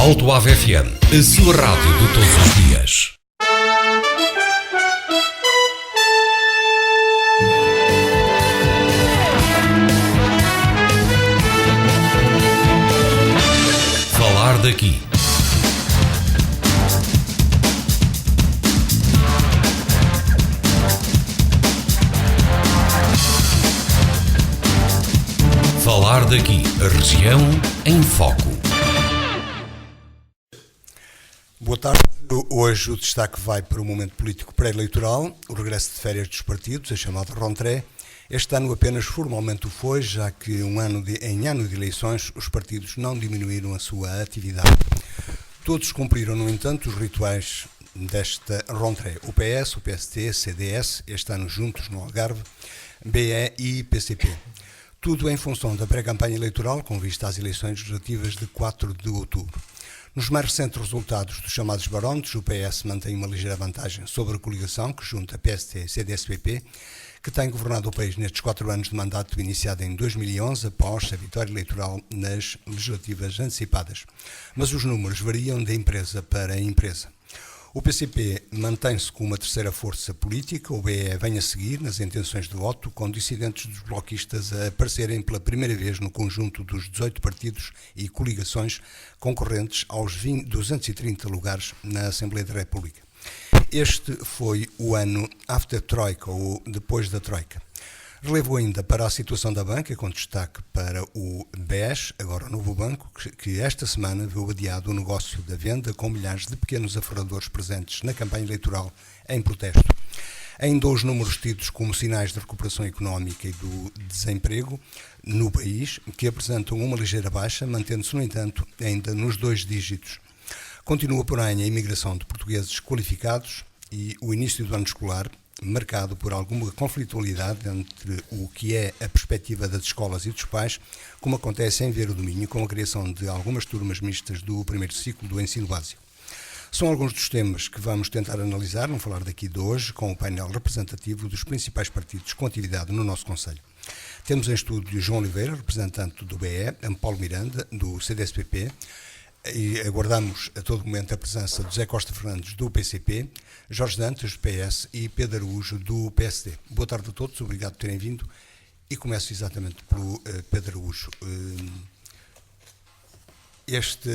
Alto FM, a sua rádio de todos os dias. Falar daqui. Falar daqui, a região em foco. Boa tarde. Hoje o destaque vai para o momento político pré-eleitoral, o regresso de férias dos partidos, a chamada rentrée. Este ano apenas formalmente o foi, já que em ano de eleições os partidos não diminuíram a sua atividade. Todos cumpriram, no entanto, os rituais desta rentrée. O PS, o PST, CDS, este ano juntos no Algarve, BE e PCP. Tudo em função da pré-campanha eleitoral, com vista às eleições legislativas de 4 de outubro. Nos mais recentes resultados dos chamados barómetros, o PS mantém uma ligeira vantagem sobre a coligação que junta PST e CDS-PP, que tem governado o país nestes 4 anos de mandato iniciado em 2011, após a vitória eleitoral nas legislativas antecipadas. Mas os números variam de empresa para empresa. O PCP mantém-se com uma terceira força política, o BE vem a seguir nas intenções de voto, com dissidentes dos bloquistas a aparecerem pela primeira vez no conjunto dos 18 partidos e coligações concorrentes aos 230 lugares na Assembleia da República. Este foi o ano after Troika, ou depois da Troika. Relevo ainda para a situação da banca, com destaque para o BES, agora o novo banco, que esta semana viu adiado o negócio da venda com milhares de pequenos aferradores presentes na campanha eleitoral em protesto. Ainda os números tidos como sinais de recuperação económica e do desemprego no país, que apresentam uma ligeira baixa, mantendo-se, no entanto, ainda nos 2 dígitos. Continua, porém, a imigração de portugueses qualificados e o início do ano escolar, marcado por alguma conflitualidade entre o que é a perspectiva das escolas e dos pais, como acontece em Vieira do Minho, com a criação de algumas turmas mistas do primeiro ciclo do ensino básico. São alguns dos temas que vamos tentar analisar, no falar daqui de hoje, com o painel representativo dos principais partidos com atividade no nosso concelho. Temos em estúdio João Oliveira, representante do BE, Paulo Miranda, do CDS-PP, e aguardamos a todo momento a presença de José Costa Fernandes, do PCP, Jorge Dantas, do PS e Pedro Araújo, do PSD. Boa tarde a todos, obrigado por terem vindo e começo exatamente pelo Pedro Araújo. Este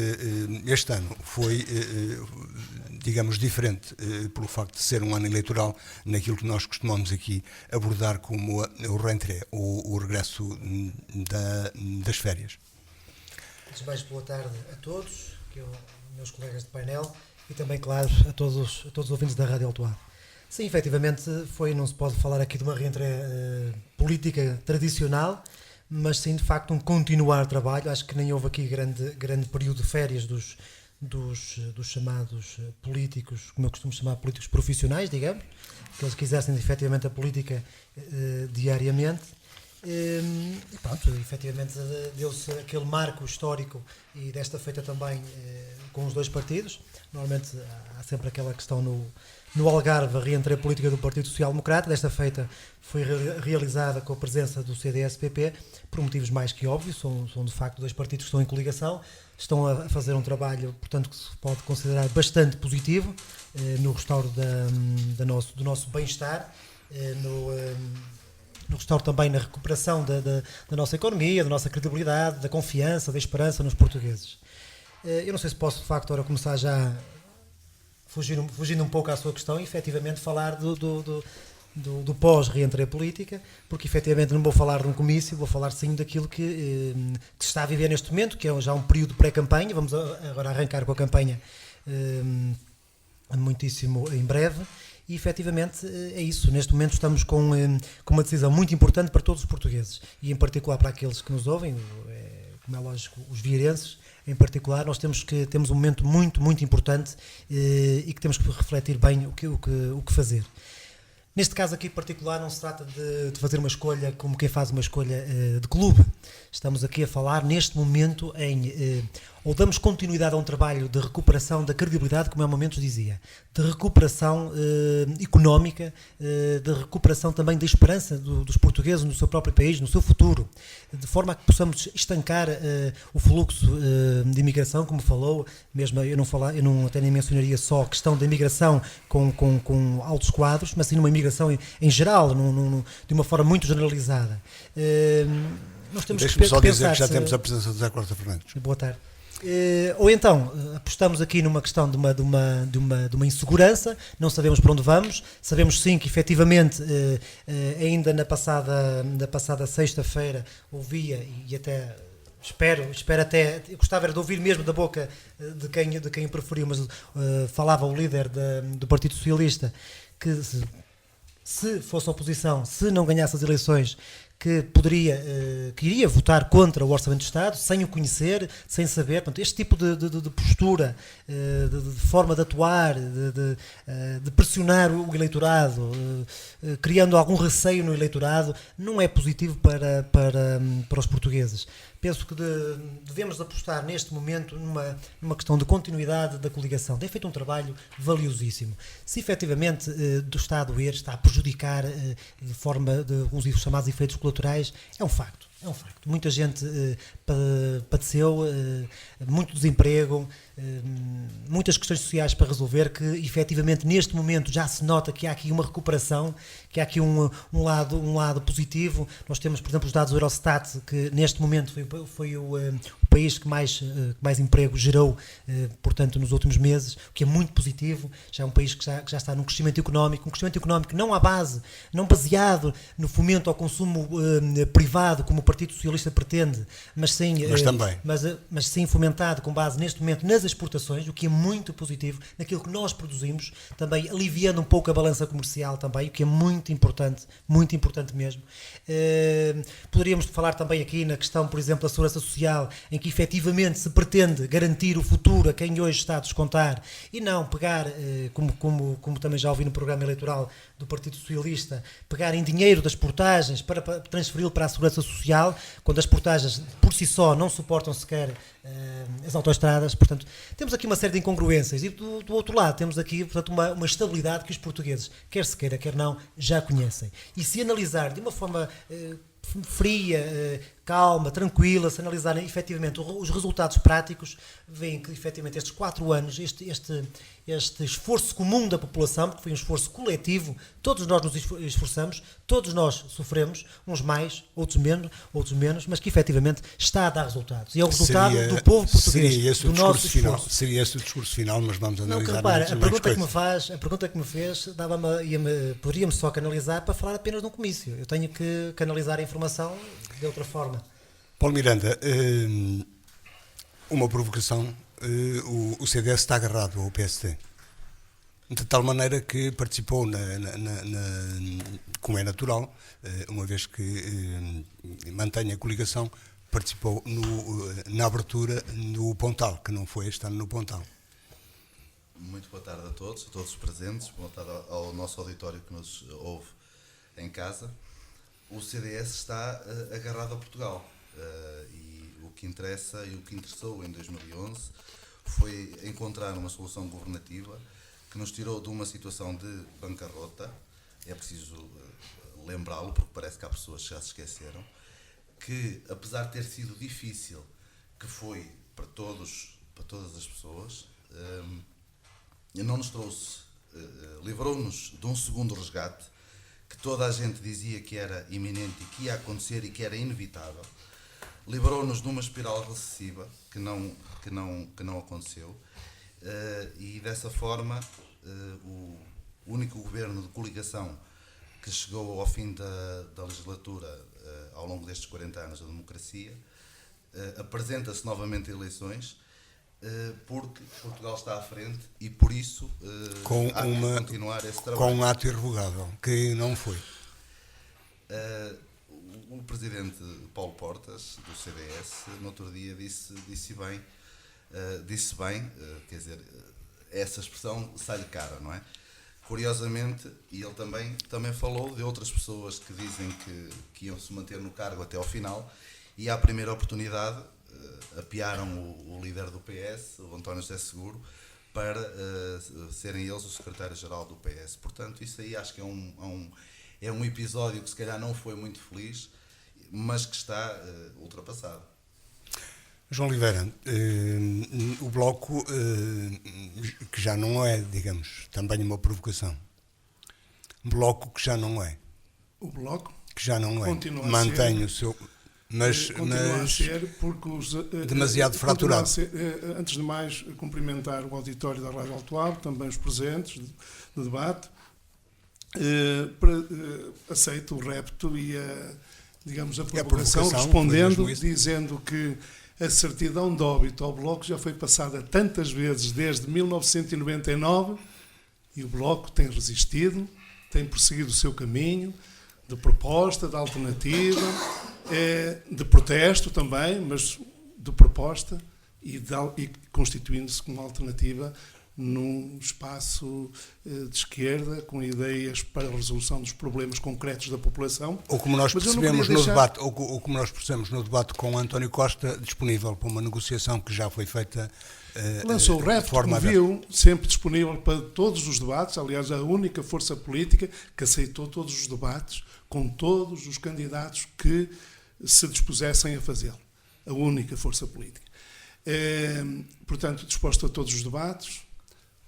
ano foi, digamos, diferente pelo facto de ser um ano eleitoral naquilo que nós costumamos aqui abordar como o rentrée, o regresso das férias. Antes de mais, boa tarde a todos, meus colegas de painel e também, claro, a todos os ouvintes da Rádio Alto A. Sim, efetivamente, não se pode falar aqui de uma rentrée política tradicional, mas sim, de facto, um continuar trabalho. Acho que nem houve aqui grande período de férias dos chamados políticos, como eu costumo chamar, políticos profissionais, digamos, que eles quisessem efetivamente a política diariamente. E pronto, efetivamente deu-se aquele marco histórico e desta feita também com os 2 partidos. Normalmente há sempre aquela questão no Algarve, a reentrée política do Partido Social Democrata. Desta feita foi realizada com a presença do CDS-PP, por motivos mais que óbvios. São de facto 2 partidos que estão em coligação, estão a fazer um trabalho, portanto, que se pode considerar bastante positivo no restauro do nosso bem-estar, no restauro também na recuperação da nossa economia, da nossa credibilidade, da confiança, da esperança nos portugueses. Eu não sei se posso, de facto, agora começar já fugindo um pouco à sua questão e efetivamente falar do pós-reentrée política, porque efetivamente não vou falar de um comício, vou falar sim daquilo que se está a viver neste momento, que é já um período pré-campanha. Vamos agora arrancar com a campanha muitíssimo em breve. E, efetivamente, é isso. Neste momento estamos com uma decisão muito importante para todos os portugueses e, em particular, para aqueles que nos ouvem, como é lógico, os vieirenses, em particular. Nós temos um momento muito, muito importante e que temos que refletir bem o que fazer. Neste caso aqui particular não se trata de fazer uma escolha como quem faz uma escolha de clube. Estamos aqui a falar neste momento em ou damos continuidade a um trabalho de recuperação da credibilidade, como há momentos dizia, de recuperação económica, de recuperação também da esperança dos portugueses no seu próprio país, no seu futuro, de forma a que possamos estancar o fluxo de imigração, como falou, mesmo eu não até nem mencionaria só a questão da imigração com altos quadros, mas sim numa imigração em geral, de uma forma muito generalizada. Nós temos Deixe-me só dizer pensar que já temos a presença do José Costa Fernandes. Boa tarde. Ou então, apostamos aqui numa questão de uma insegurança, não sabemos para onde vamos, sabemos sim que efetivamente, ainda na passada sexta-feira, ouvia e até... Espero até, gostava de ouvir mesmo da boca de quem o preferiu, mas falava o líder do Partido Socialista que se fosse oposição, se não ganhasse as eleições, que iria votar contra o Orçamento do Estado, sem o conhecer, sem saber. Portanto, este tipo de postura, de forma de atuar, de pressionar o eleitorado, criando algum receio no eleitorado, não é positivo para os portugueses. Penso que devemos apostar neste momento numa questão de continuidade da coligação. Tem feito um trabalho valiosíssimo. Se efetivamente do Estado está a prejudicar de forma de os chamados efeitos colaterais, é um facto. Muita gente padeceu, muito desemprego, muitas questões sociais para resolver, que efetivamente neste momento já se nota que há aqui uma recuperação, que há aqui um lado positivo. Nós temos, por exemplo, os dados do Eurostat, que neste momento foi o país que mais emprego gerou, portanto, nos últimos meses, o que é muito positivo. Já é um país que já está num crescimento económico, não à base, não baseado no fomento ao consumo privado, como o Partido Socialista pretende, mas sim fomentado com base neste momento nas exportações, o que é muito positivo, naquilo que nós produzimos, também aliviando um pouco a balança comercial também, o que é muito importante mesmo. Poderíamos falar também aqui na questão, por exemplo, da segurança social, em que efetivamente se pretende garantir o futuro a quem hoje está a descontar e não pegar, como também já ouvi no programa eleitoral do Partido Socialista, pegar em dinheiro das portagens para transferi-lo para a segurança social, quando as portagens por si só não suportam sequer as autoestradas. Portanto, temos aqui uma série de incongruências e do outro lado temos aqui, portanto, uma estabilidade que os portugueses, quer se queira, quer não, já conhecem. E se analisar de uma forma fria, calma, tranquila, se analisarem efetivamente os resultados práticos, veem que efetivamente estes 4 anos, este esforço comum da população, porque foi um esforço coletivo, todos nós nos esforçamos, todos nós sofremos, uns mais, outros menos, mas que efetivamente está a dar resultados. E é o resultado do povo português, do nosso esforço. Seria esse o discurso final, mas vamos analisar. Não, repara, a pergunta que me fez, poderíamos só canalizar para falar apenas de um comício. Eu tenho que canalizar a informação de outra forma. Paulo Miranda, uma provocação, o CDS está agarrado ao PSD, de tal maneira que participou, como é natural, uma vez que mantém a coligação, participou na abertura do Pontal, que não foi este ano no Pontal. Muito boa tarde a todos os presentes, boa tarde ao nosso auditório que nos ouve em casa. O CDS está agarrado a Portugal e o que interessa e o que interessou em 2011 foi encontrar uma solução governativa que nos tirou de uma situação de bancarrota. É preciso lembrá-lo, porque parece que há pessoas que já se esqueceram, que apesar de ter sido difícil, que foi para todas as pessoas, não nos trouxe, livrou-nos de um segundo resgate, que toda a gente dizia que era iminente e que ia acontecer e que era inevitável. Livrou-nos de uma espiral recessiva que não aconteceu, e dessa forma o único governo de coligação que chegou ao fim da legislatura ao longo destes 40 anos da democracia apresenta-se novamente a eleições, porque Portugal está à frente e por isso há que continuar esse trabalho. Com um ato irrevogável, que não foi. O presidente Paulo Portas, do CDS, no outro dia disse bem, quer dizer, essa expressão sai-lhe cara, não é? Curiosamente, e ele também falou de outras pessoas que dizem que iam se manter no cargo até ao final, e à primeira oportunidade apearam o líder do PS, o António José Seguro, para serem eles o secretário-geral do PS. Portanto, isso aí acho que é um episódio que se calhar não foi muito feliz, mas que está ultrapassado. João Oliveira, o Bloco, que já não é, digamos, também uma provocação, Bloco que já não é. O Bloco que já não é. Continua mantém a ser, o seu... Mas a ser porque demasiado fraturado. Antes de mais, cumprimentar o auditório da Rádio Alto Abre, também os presentes de debate. Aceito o repto e a provocação, respondendo, dizendo que a certidão de óbito ao Bloco já foi passada tantas vezes desde 1999 e o Bloco tem resistido, tem prosseguido o seu caminho de proposta, de alternativa, de protesto também, mas de proposta e constituindo-se como alternativa num espaço de esquerda com ideias para a resolução dos problemas concretos da população. Ou como nós percebemos no debate, ou como nós percebemos no debate com António Costa, disponível para uma negociação que já foi feita. Lançou o repto, como viu, sempre disponível para todos os debates, aliás, a única força política que aceitou todos os debates com todos os candidatos que se dispusessem a fazê-lo. A única força política. Portanto, disposto a todos os debates,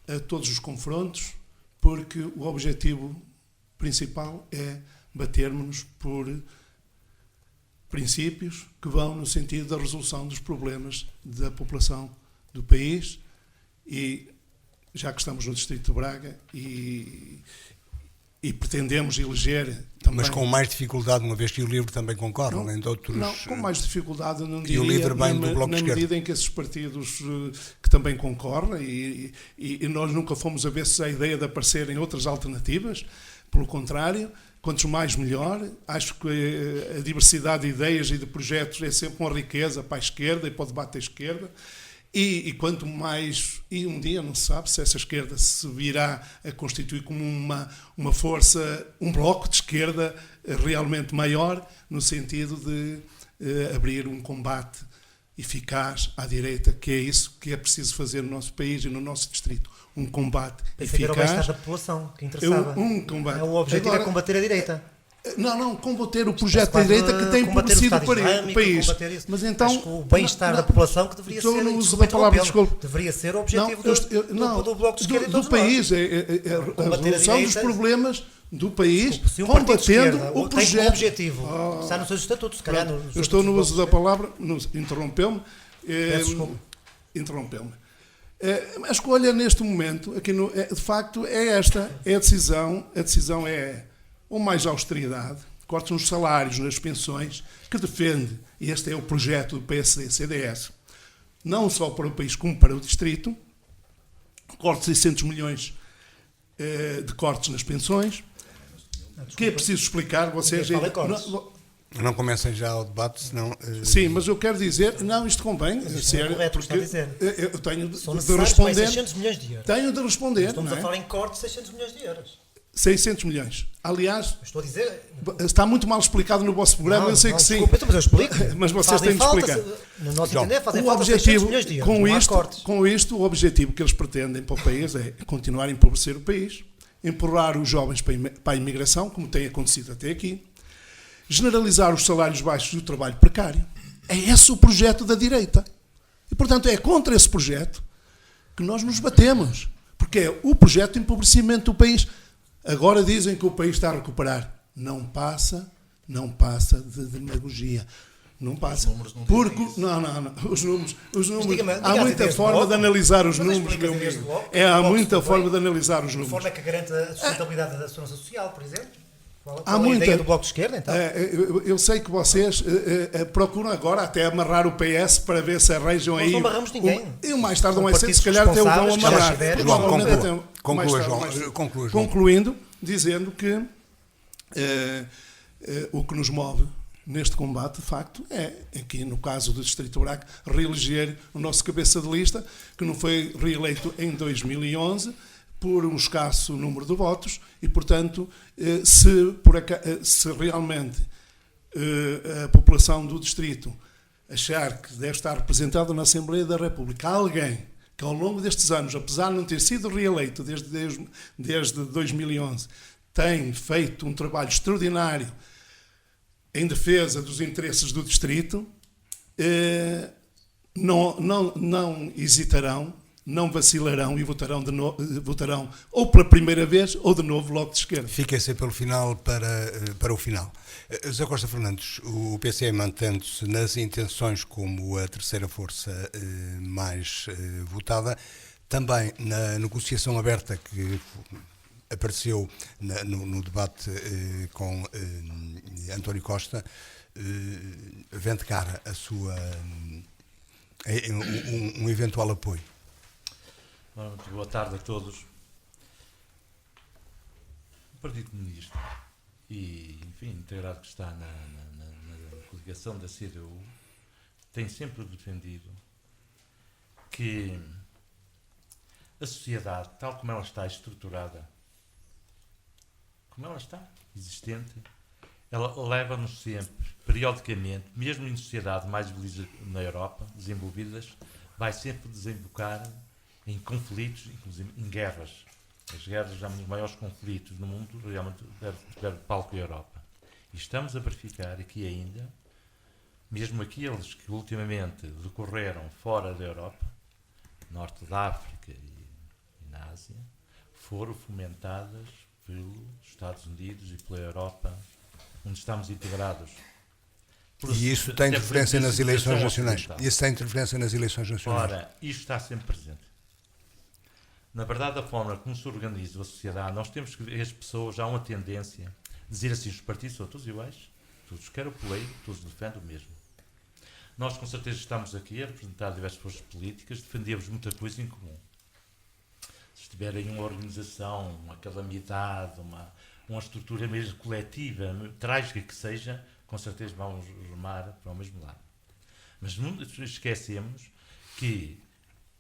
a todos os confrontos, porque o objetivo principal é batermos-nos por princípios que vão no sentido da resolução dos problemas da população do país, e já que estamos no Distrito de Braga e pretendemos eleger também... Mas com mais dificuldade, uma vez que o LIVRE também concorre, além de outros... Não, com mais dificuldade, não diria, e o líder bem do Bloco de Esquerda. Na medida em que esses partidos que também concorrem, e nós nunca fomos avessos à ideia de aparecerem outras alternativas, pelo contrário, quantos mais melhor. Acho que a diversidade de ideias e de projetos é sempre uma riqueza para a esquerda e para o debate da esquerda. E quanto mais, e um dia não se sabe se essa esquerda se virá a constituir como uma força, um bloco de esquerda realmente maior, no sentido de abrir um combate eficaz à direita, que é isso que é preciso fazer no nosso país e no nosso distrito. Um combate eficaz. Era o bem-estar da população, que interessava. Combate. O objetivo é combater a direita. Não, combater o projeto da direita que tem empobrecido o país. Mas então, acho que o bem-estar da população que deveria ser, no uso da palavra, desculpe, deveria ser o objetivo do Bloco de Esquerda do país, a resolução dos problemas do país, combatendo o projeto. Tem objetivo, está nos seus estatutos, se calhar. Eu estou no uso da palavra, interrompeu-me. A escolha neste momento, aqui de facto, é esta, é a decisão é ou mais austeridade, cortes nos salários, nas pensões, que defende, e este é o projeto do PSD-CDS, não só para o país como para o distrito, corte 600 milhões de cortes nas pensões, que é preciso explicar, vocês... Não comecem já o debate, senão... Sim, mas eu quero dizer, isto convém, sério, porque eu tenho de responder... 600 milhões de euros. Tenho de responder, estamos a falar em corte de 600 milhões de euros. 600 milhões. Aliás, estou a dizer... está muito mal explicado no vosso programa, eu sei que sim. Desculpa, mas eu explico. Mas vocês têm de explicar. No nosso entender, fazem o falta objetivo, 600 milhões de euros. Com isto, o objetivo que eles pretendem para o país é continuar a empobrecer o país, empurrar os jovens para a imigração, como tem acontecido até aqui, generalizar os salários baixos e o trabalho precário. É esse o projeto da direita. E, portanto, é contra esse projeto que nós nos batemos. Porque é o projeto de empobrecimento do país. Agora dizem que o país está a recuperar. Não passa de demagogia. Não passa. Porque os números. Há muita forma de analisar os números, meu amigo. Há muita forma de analisar os números. De forma que garante a sustentabilidade da segurança social, por exemplo? Há muita ideia do Bloco de Esquerda, então? Eu sei que vocês procuram agora até amarrar o PS para ver se arranjam aí... Nós não amarramos ninguém. E mais tarde ou mais cedo, se calhar até o vão amarrar. Conclua, João. Concluindo, dizendo que o que nos move neste combate, de facto, é, aqui no caso do Distrito de Braga, reeleger o nosso cabeça de lista, que não foi reeleito em 2011, por um escasso número de votos e, portanto, se realmente a população do distrito achar que deve estar representada na Assembleia da República alguém que ao longo destes anos, apesar de não ter sido reeleito desde 2011, tem feito um trabalho extraordinário em defesa dos interesses do distrito, não hesitarão, não vacilarão e votarão ou pela primeira vez ou de novo Bloco de Esquerda. Fiquem-se pelo final para o final. José Costa Fernandes, o PC mantendo-se nas intenções como a terceira força mais votada, também na negociação aberta que apareceu no debate com António Costa, vende cara a sua um eventual apoio. Muito boa tarde a todos. O Partido Comunista e, enfim, integrado que está na coligação da CDU, tem sempre defendido que a sociedade, tal como ela está estruturada, como ela está existente, ela leva-nos sempre, periodicamente, mesmo em sociedades mais na Europa, desenvolvidas, vai sempre desembocar em conflitos, inclusive em guerras. As guerras, já os maiores conflitos no mundo, realmente tiveram palco a Europa. E estamos a verificar aqui ainda, mesmo aqueles que ultimamente decorreram fora da Europa, norte da África e na Ásia, foram fomentadas pelos Estados Unidos e pela Europa, onde estamos integrados. E isso tem interferência nas eleições nacionais. Isso tem interferência nas eleições nacionais. Ora, isto está sempre presente. Na verdade, a forma como se organiza a sociedade, nós temos que ver as pessoas, há uma tendência a dizer assim, os partidos são todos iguais, todos querem o poleiro, todos defendem o mesmo. Nós, com certeza, estamos aqui a representar diversas forças políticas, defendemos muita coisa em comum. Se tiverem uma organização, uma calamidade, uma estrutura mesmo coletiva, trágica que seja, com certeza vamos remar para o mesmo lado. Mas não esquecemos que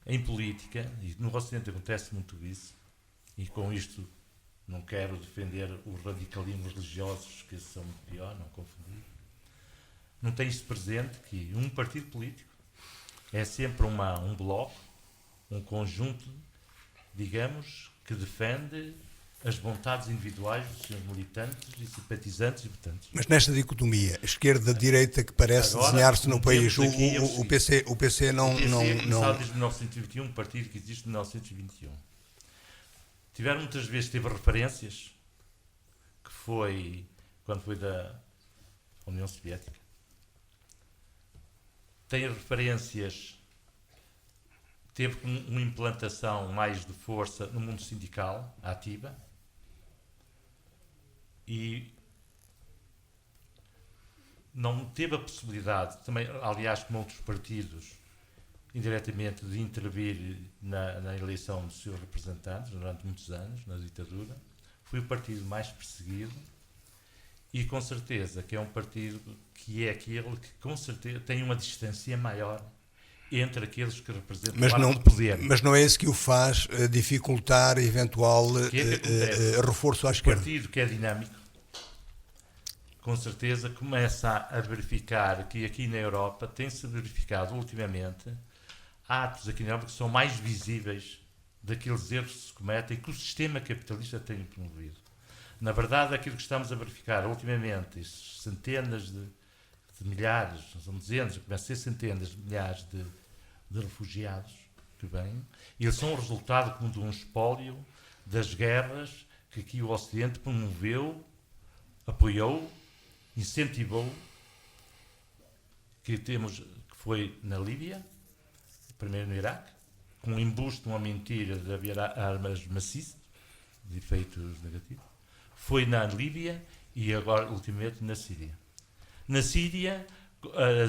em política, e no Ocidente acontece muito isso, e com isto não quero defender os radicalismos religiosos, que são muito pior, não confundir. Não tem isso presente que um partido político é sempre um bloco, um conjunto, digamos, que defende as vontades individuais dos seus militantes e simpatizantes e votantes. Mas nesta dicotomia, esquerda-direita que parece desenhar-se no país, o PC não... começado desde 1921, um partido que existe em 1921. Tiveram muitas vezes, teve referências, que foi, quando foi da União Soviética. Tem referências, teve uma implantação mais de força no mundo sindical, ativa, e não teve a possibilidade, também, aliás, como outros partidos, indiretamente, de intervir na eleição dos seus representantes durante muitos anos, na ditadura. Foi o partido mais perseguido e, com certeza, que é um partido que é aquele que, com certeza, tem uma distância maior entre aqueles que representam o arco de poder. Mas não é isso que o faz dificultar eventual reforço à esquerda. Um partido que é dinâmico, com certeza, começa a verificar que aqui na Europa tem-se verificado ultimamente atos aqui na Europa que são mais visíveis daqueles erros que se cometem que o sistema capitalista tem promovido. Na verdade, aquilo que estamos a verificar ultimamente, centenas de milhares, são dezenas, começam a ser centenas de milhares de refugiados que vêm, e eles são o resultado de um espólio das guerras que aqui o Ocidente promoveu, apoiou, incentivou, que foi na Líbia, primeiro no Iraque, com um embuste, uma mentira de haver armas maciças, de efeitos negativos. Foi na Líbia e agora, ultimamente, na Síria. Na Síria,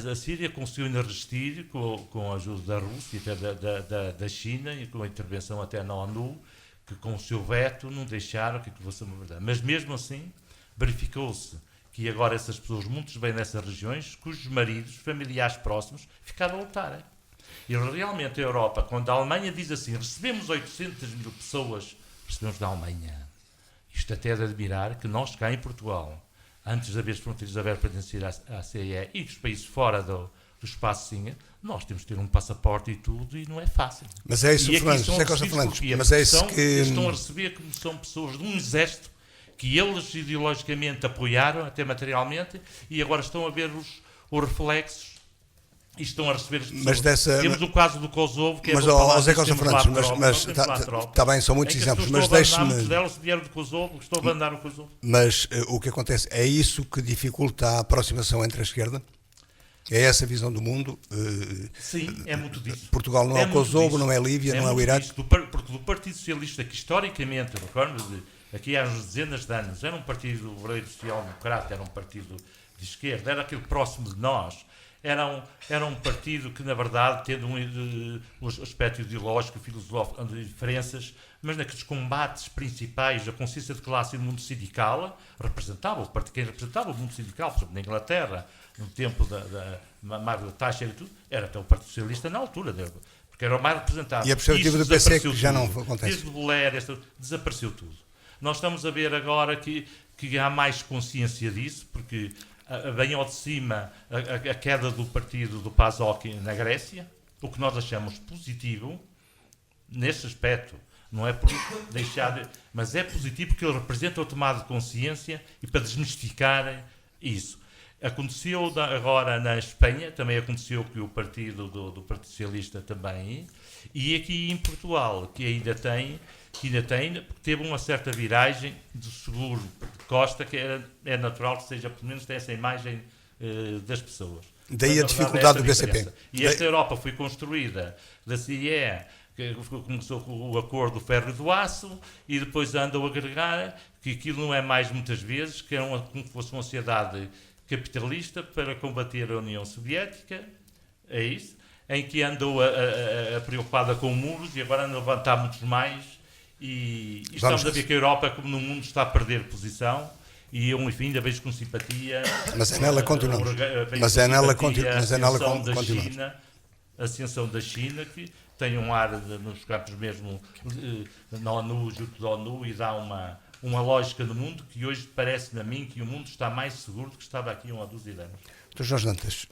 a Síria conseguiu ainda resistir com a ajuda da Rússia, até da China, e com a intervenção até na ONU, que com o seu veto não deixaram que fosse uma verdade. Mas mesmo assim, verificou-se que agora essas pessoas, muitos bem nessas regiões, cujos maridos, familiares próximos, ficaram a lutar. E realmente a Europa, quando a Alemanha diz assim, recebemos 800 mil pessoas recebemos da Alemanha. Isto até é de admirar que nós cá em Portugal, antes de haver as fronteiras abertas para pertencer à CEE e os países fora do espaço Schengen, nós temos que ter um passaporte e tudo, e não é fácil. Mas é isso, Fernandes, José Costa Fernandes. Mas é isso que estão a receber como são pessoas de um exército que eles ideologicamente apoiaram, até materialmente, e agora estão a ver os reflexos e estão a receber as pessoas. Temos o caso do Kosovo, que mas, é José Costa Fernandes, mas está bem, são muitos exemplos, mas deixe-me... Muitos delas vieram do Kosovo, estou a abandonar o Kosovo. Mas o que acontece, é isso que dificulta a aproximação entre a esquerda? É essa a visão do mundo? Sim, é muito disso. Portugal não é o Kosovo, não é a Líbia, não é o Iraque? Porque do Partido Socialista, que historicamente, aqui há uns dezenas de anos, era um partido verdadeiro social-democrata, era um partido de esquerda, era aquele próximo de nós, era um partido que, na verdade, tendo um aspecto ideológico, filosófico, de diferenças, mas naqueles combates principais, a consciência de classe e do mundo sindical, quem representava o mundo sindical, por exemplo, na Inglaterra, no tempo da Margaret Thatcher e tudo, era até o Partido Socialista na altura, porque era o mais representado. E a perspectiva do PC que já não acontece. Desde o Blair, desapareceu tudo. Nós estamos a ver agora que há mais consciência disso, porque vem ao de cima a queda do partido do PASOK na Grécia, o que nós achamos positivo nesse aspecto. Não é por deixar, mas é positivo porque ele representa o tomado de consciência e para desmistificar isso. Aconteceu agora na Espanha, também aconteceu que o partido do Partido Socialista também, e aqui em Portugal, que ainda tem, teve uma certa viragem do seguro de Costa, que é natural que seja, pelo menos, essa imagem das pessoas. Daí a dificuldade do BCP. E esta Europa foi construída da CIE, que começou com o acordo do ferro e do aço, e depois andam a agregar que aquilo não é mais, muitas vezes, que é como se fosse uma sociedade capitalista para combater a União Soviética, é isso, em que andou a preocupada com muros e agora anda a levantar muitos mais, e estamos a ver que a Europa, como no mundo, está a perder posição, e eu, enfim, ainda vejo com simpatia. Mas é nela continuamos. Mas é nela continuamos. A ascensão da China, que tem um ar nos campos mesmo na ONU, junto da ONU, e dá uma lógica no mundo que hoje parece-me a mim que o mundo está mais seguro do que estava aqui há uma dúzia de anos. Dr. Jorge Dantas,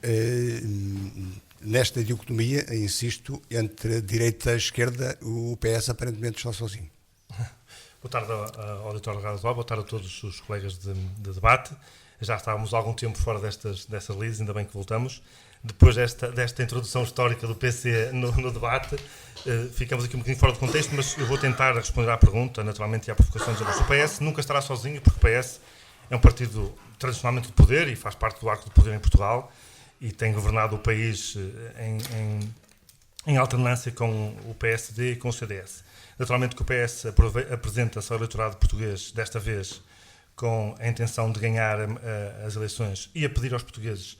nesta dicotomia, insisto, entre a direita e a esquerda, o PS aparentemente está sozinho. Boa tarde ao auditório da Rádio Global, boa tarde a todos os colegas de debate. Já estávamos há algum tempo fora destas lides, ainda bem que voltamos. Depois desta introdução histórica do PC no debate, ficamos aqui um bocadinho fora do contexto, mas eu vou tentar responder à pergunta, naturalmente, e à provocação de o PS nunca estará sozinho, porque o PS é um partido tradicionalmente de poder e faz parte do arco de poder em Portugal e tem governado o país em alternância com o PSD e com o CDS. Naturalmente que o PS apresenta-se ao eleitorado português, desta vez, com a intenção de ganhar as eleições e a pedir aos portugueses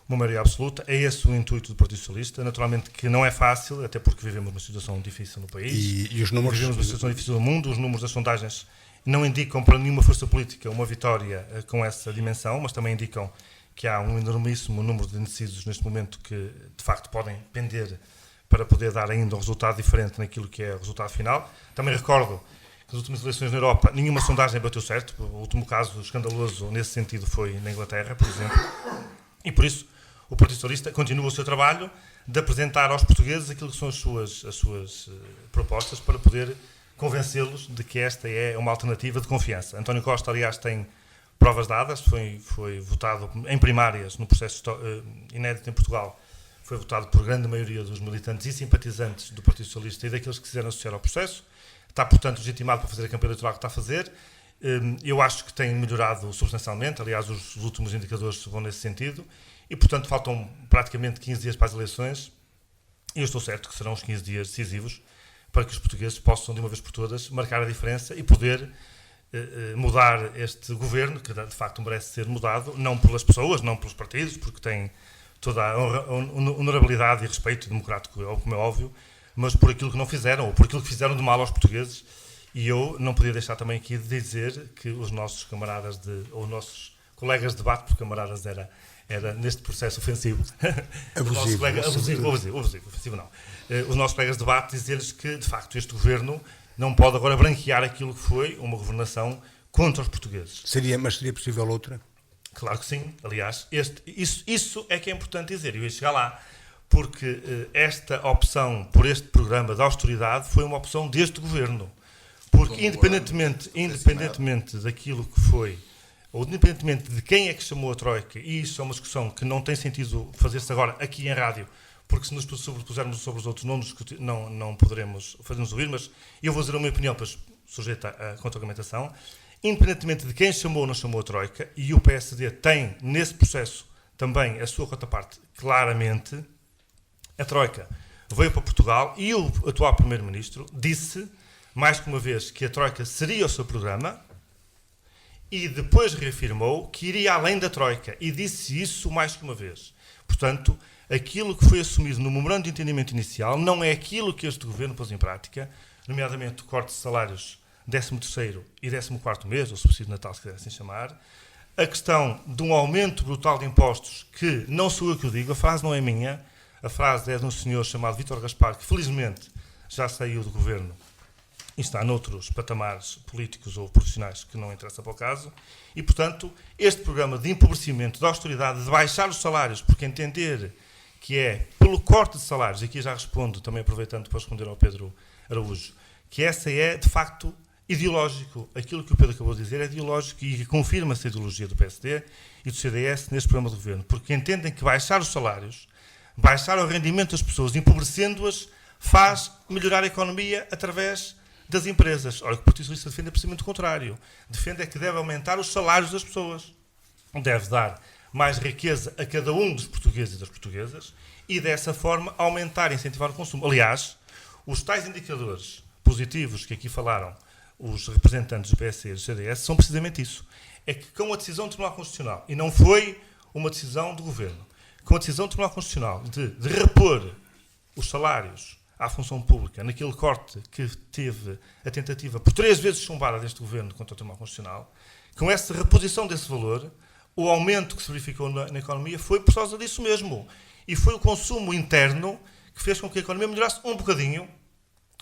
uma maioria absoluta. É esse o intuito do Partido Socialista. Naturalmente que não é fácil, até porque vivemos numa situação difícil no país. E os números... Vivemos numa situação difícil no mundo. Os números das sondagens não indicam para nenhuma força política uma vitória com essa dimensão, mas também indicam que há um enormíssimo número de indecisos neste momento que, de facto, podem pender para poder dar ainda um resultado diferente naquilo que é o resultado final. Também recordo que nas últimas eleições na Europa nenhuma sondagem bateu certo. O último caso escandaloso nesse sentido foi na Inglaterra, por exemplo. E por isso o Partido Socialista continua o seu trabalho de apresentar aos portugueses aquilo que são as suas propostas para poder convencê-los de que esta é uma alternativa de confiança. António Costa, aliás, tem provas dadas, foi votado em primárias no processo inédito em Portugal, foi votado por grande maioria dos militantes e simpatizantes do Partido Socialista e daqueles que quiseram associar ao processo. Está, portanto, legitimado para fazer a campanha eleitoral que está a fazer. Eu acho que tem melhorado substancialmente, aliás, os últimos indicadores vão nesse sentido, e, portanto, faltam praticamente 15 dias para as eleições, e eu estou certo que serão os 15 dias decisivos para que os portugueses possam, de uma vez por todas, marcar a diferença e poder mudar este governo, que de facto merece ser mudado, não pelas pessoas, não pelos partidos, porque tem toda a honorabilidade e respeito democrático, como é óbvio, mas por aquilo que não fizeram, ou por aquilo que fizeram de mal aos portugueses. E eu não podia deixar também aqui de dizer que os nossos camaradas, ou nossos colegas de debate, porque camaradas era neste processo ofensivo. Ofensivo não. Os nossos colegas de debate, dizer-lhes que, de facto, este governo não pode agora branquear aquilo que foi uma governação contra os portugueses. Mas seria possível outra? Claro que sim. Aliás, isso é que é importante dizer. Eu ia chegar lá. Porque esta opção por este programa de austeridade foi uma opção deste governo. Porque independentemente daquilo que foi, ou independentemente de quem é que chamou a Troika, e isso é uma discussão que não tem sentido fazer-se agora aqui em rádio, porque se nos sobrepusermos sobre os outros não poderemos fazer-nos ouvir, mas eu vou dizer a minha opinião, pois sujeita à contra-argumentação. Independentemente de quem chamou ou não chamou a Troika, e o PSD tem nesse processo também a sua contraparte claramente, a Troika veio para Portugal e o atual Primeiro-Ministro disse, mais que uma vez, que a Troika seria o seu programa e depois reafirmou que iria além da Troika e disse isso mais que uma vez. Portanto, aquilo que foi assumido no memorando de entendimento inicial não é aquilo que este governo pôs em prática, nomeadamente o corte de salários 13º e 14º mês, ou subsídio de Natal, se quiser assim chamar, a questão de um aumento brutal de impostos, que não sou eu que o digo, a frase não é minha, a frase é de um senhor chamado Vítor Gaspar, que felizmente já saiu do governo e está noutros patamares políticos ou profissionais que não interessa para o caso. E, portanto, este programa de empobrecimento, de austeridade, de baixar os salários, porque entender que é pelo corte de salários, e aqui já respondo, também aproveitando para responder ao Pedro Araújo, que essa é, de facto, ideológico. Aquilo que o Pedro acabou de dizer é ideológico e confirma-se a ideologia do PSD e do CDS neste programa de governo, porque entendem que baixar os salários, baixar o rendimento das pessoas, empobrecendo-as, faz melhorar a economia através das empresas. Ora, o que o Partido Socialista defende é precisamente o contrário. Defende é que deve aumentar os salários das pessoas. Deve dar mais riqueza a cada um dos portugueses e das portuguesas e, dessa forma, aumentar e incentivar o consumo. Aliás, os tais indicadores positivos que aqui falaram os representantes do PSD e do CDS são precisamente isso. É que com a decisão do Tribunal Constitucional, e não foi uma decisão do Governo, com a decisão do Tribunal Constitucional de repor os salários à função pública naquele corte que teve a tentativa por 3 vezes chumbada deste Governo contra o Tribunal Constitucional, com essa reposição desse valor, o aumento que se verificou na economia foi por causa disso mesmo. E foi o consumo interno que fez com que a economia melhorasse um bocadinho,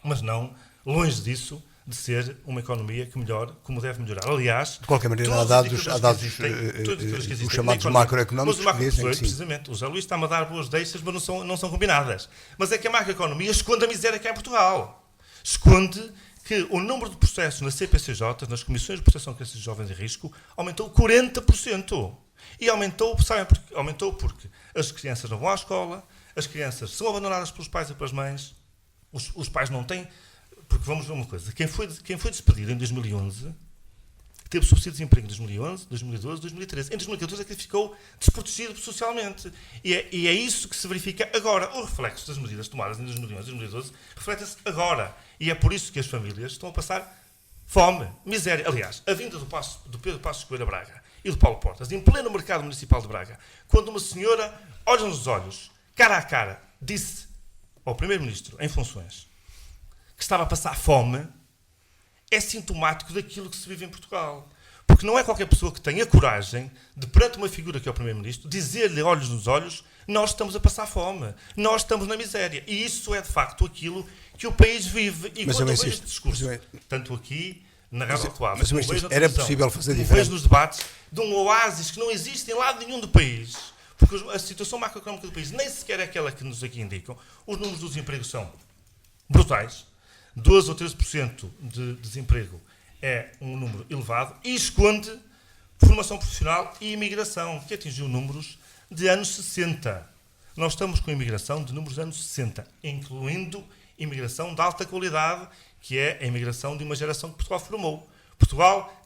mas não, longe disso, de ser uma economia que melhore como deve melhorar. Aliás, de qualquer maneira, há dados os chamados macroeconómicos que dizem que sim. Precisamente, o José Luís está-me a dar boas deixas, mas não são combinadas. Mas é que a macroeconomia esconde a miséria que há em Portugal. Esconde que o número de processos nas CPCJ, nas Comissões de Proteção de Crianças e Jovens em Risco, aumentou 40%. E aumentou, sabem porquê? Aumentou porque as crianças não vão à escola, as crianças são abandonadas pelos pais e pelas mães, os pais não têm... Porque vamos ver uma coisa, quem foi despedido em 2011 teve subsídio de desemprego em 2011, 2012, 2013. Em 2014 é que ficou desprotegido socialmente. E é isso que se verifica agora. O reflexo das medidas tomadas em 2011 e 2012 reflete-se agora. E é por isso que as famílias estão a passar fome, miséria. Aliás, a vinda do Pedro Passos Coelho a Braga e do Paulo Portas, em pleno mercado municipal de Braga, quando uma senhora, olhos nos olhos, cara a cara, disse ao Primeiro-Ministro em funções que estava a passar fome, é sintomático daquilo que se vive em Portugal. Porque não é qualquer pessoa que tenha coragem de, perante uma figura que é o Primeiro-Ministro, dizer-lhe olhos nos olhos, nós estamos a passar fome, nós estamos na miséria. E isso é, de facto, aquilo que o país vive. E quando eu vejo este discurso, tanto aqui, na Rádio Atual, mas era possível fazer diferente? Vejo nos debates de um oásis que não existe em lado nenhum do país, porque a situação macroeconómica do país nem sequer é aquela que nos aqui indicam. Os números do desemprego são brutais. 12 ou 13% de desemprego é um número elevado e esconde formação profissional e imigração, que atingiu números de anos 60. Nós estamos com imigração de números de anos 60, incluindo imigração de alta qualidade, que é a imigração de uma geração que Portugal formou. Portugal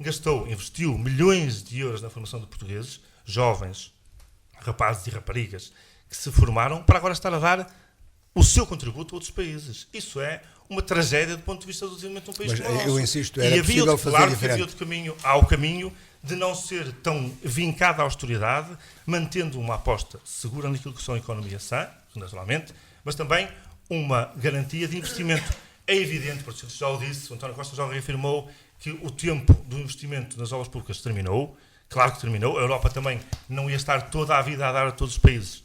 investiu milhões de euros na formação de portugueses, jovens, rapazes e raparigas, que se formaram para agora estar a dar o seu contributo a outros países. Isso é uma tragédia do ponto de vista do desenvolvimento de um país como o nosso. Eu insisto, era possível fazer diferente. Há o caminho de não ser tão vincada à austeridade, mantendo uma aposta segura naquilo que são a economia sã, naturalmente, mas também uma garantia de investimento. É evidente, porque já o disse, o António Costa já reafirmou que o tempo do investimento nas obras públicas terminou. Claro que terminou. A Europa também não ia estar toda a vida a dar a todos os países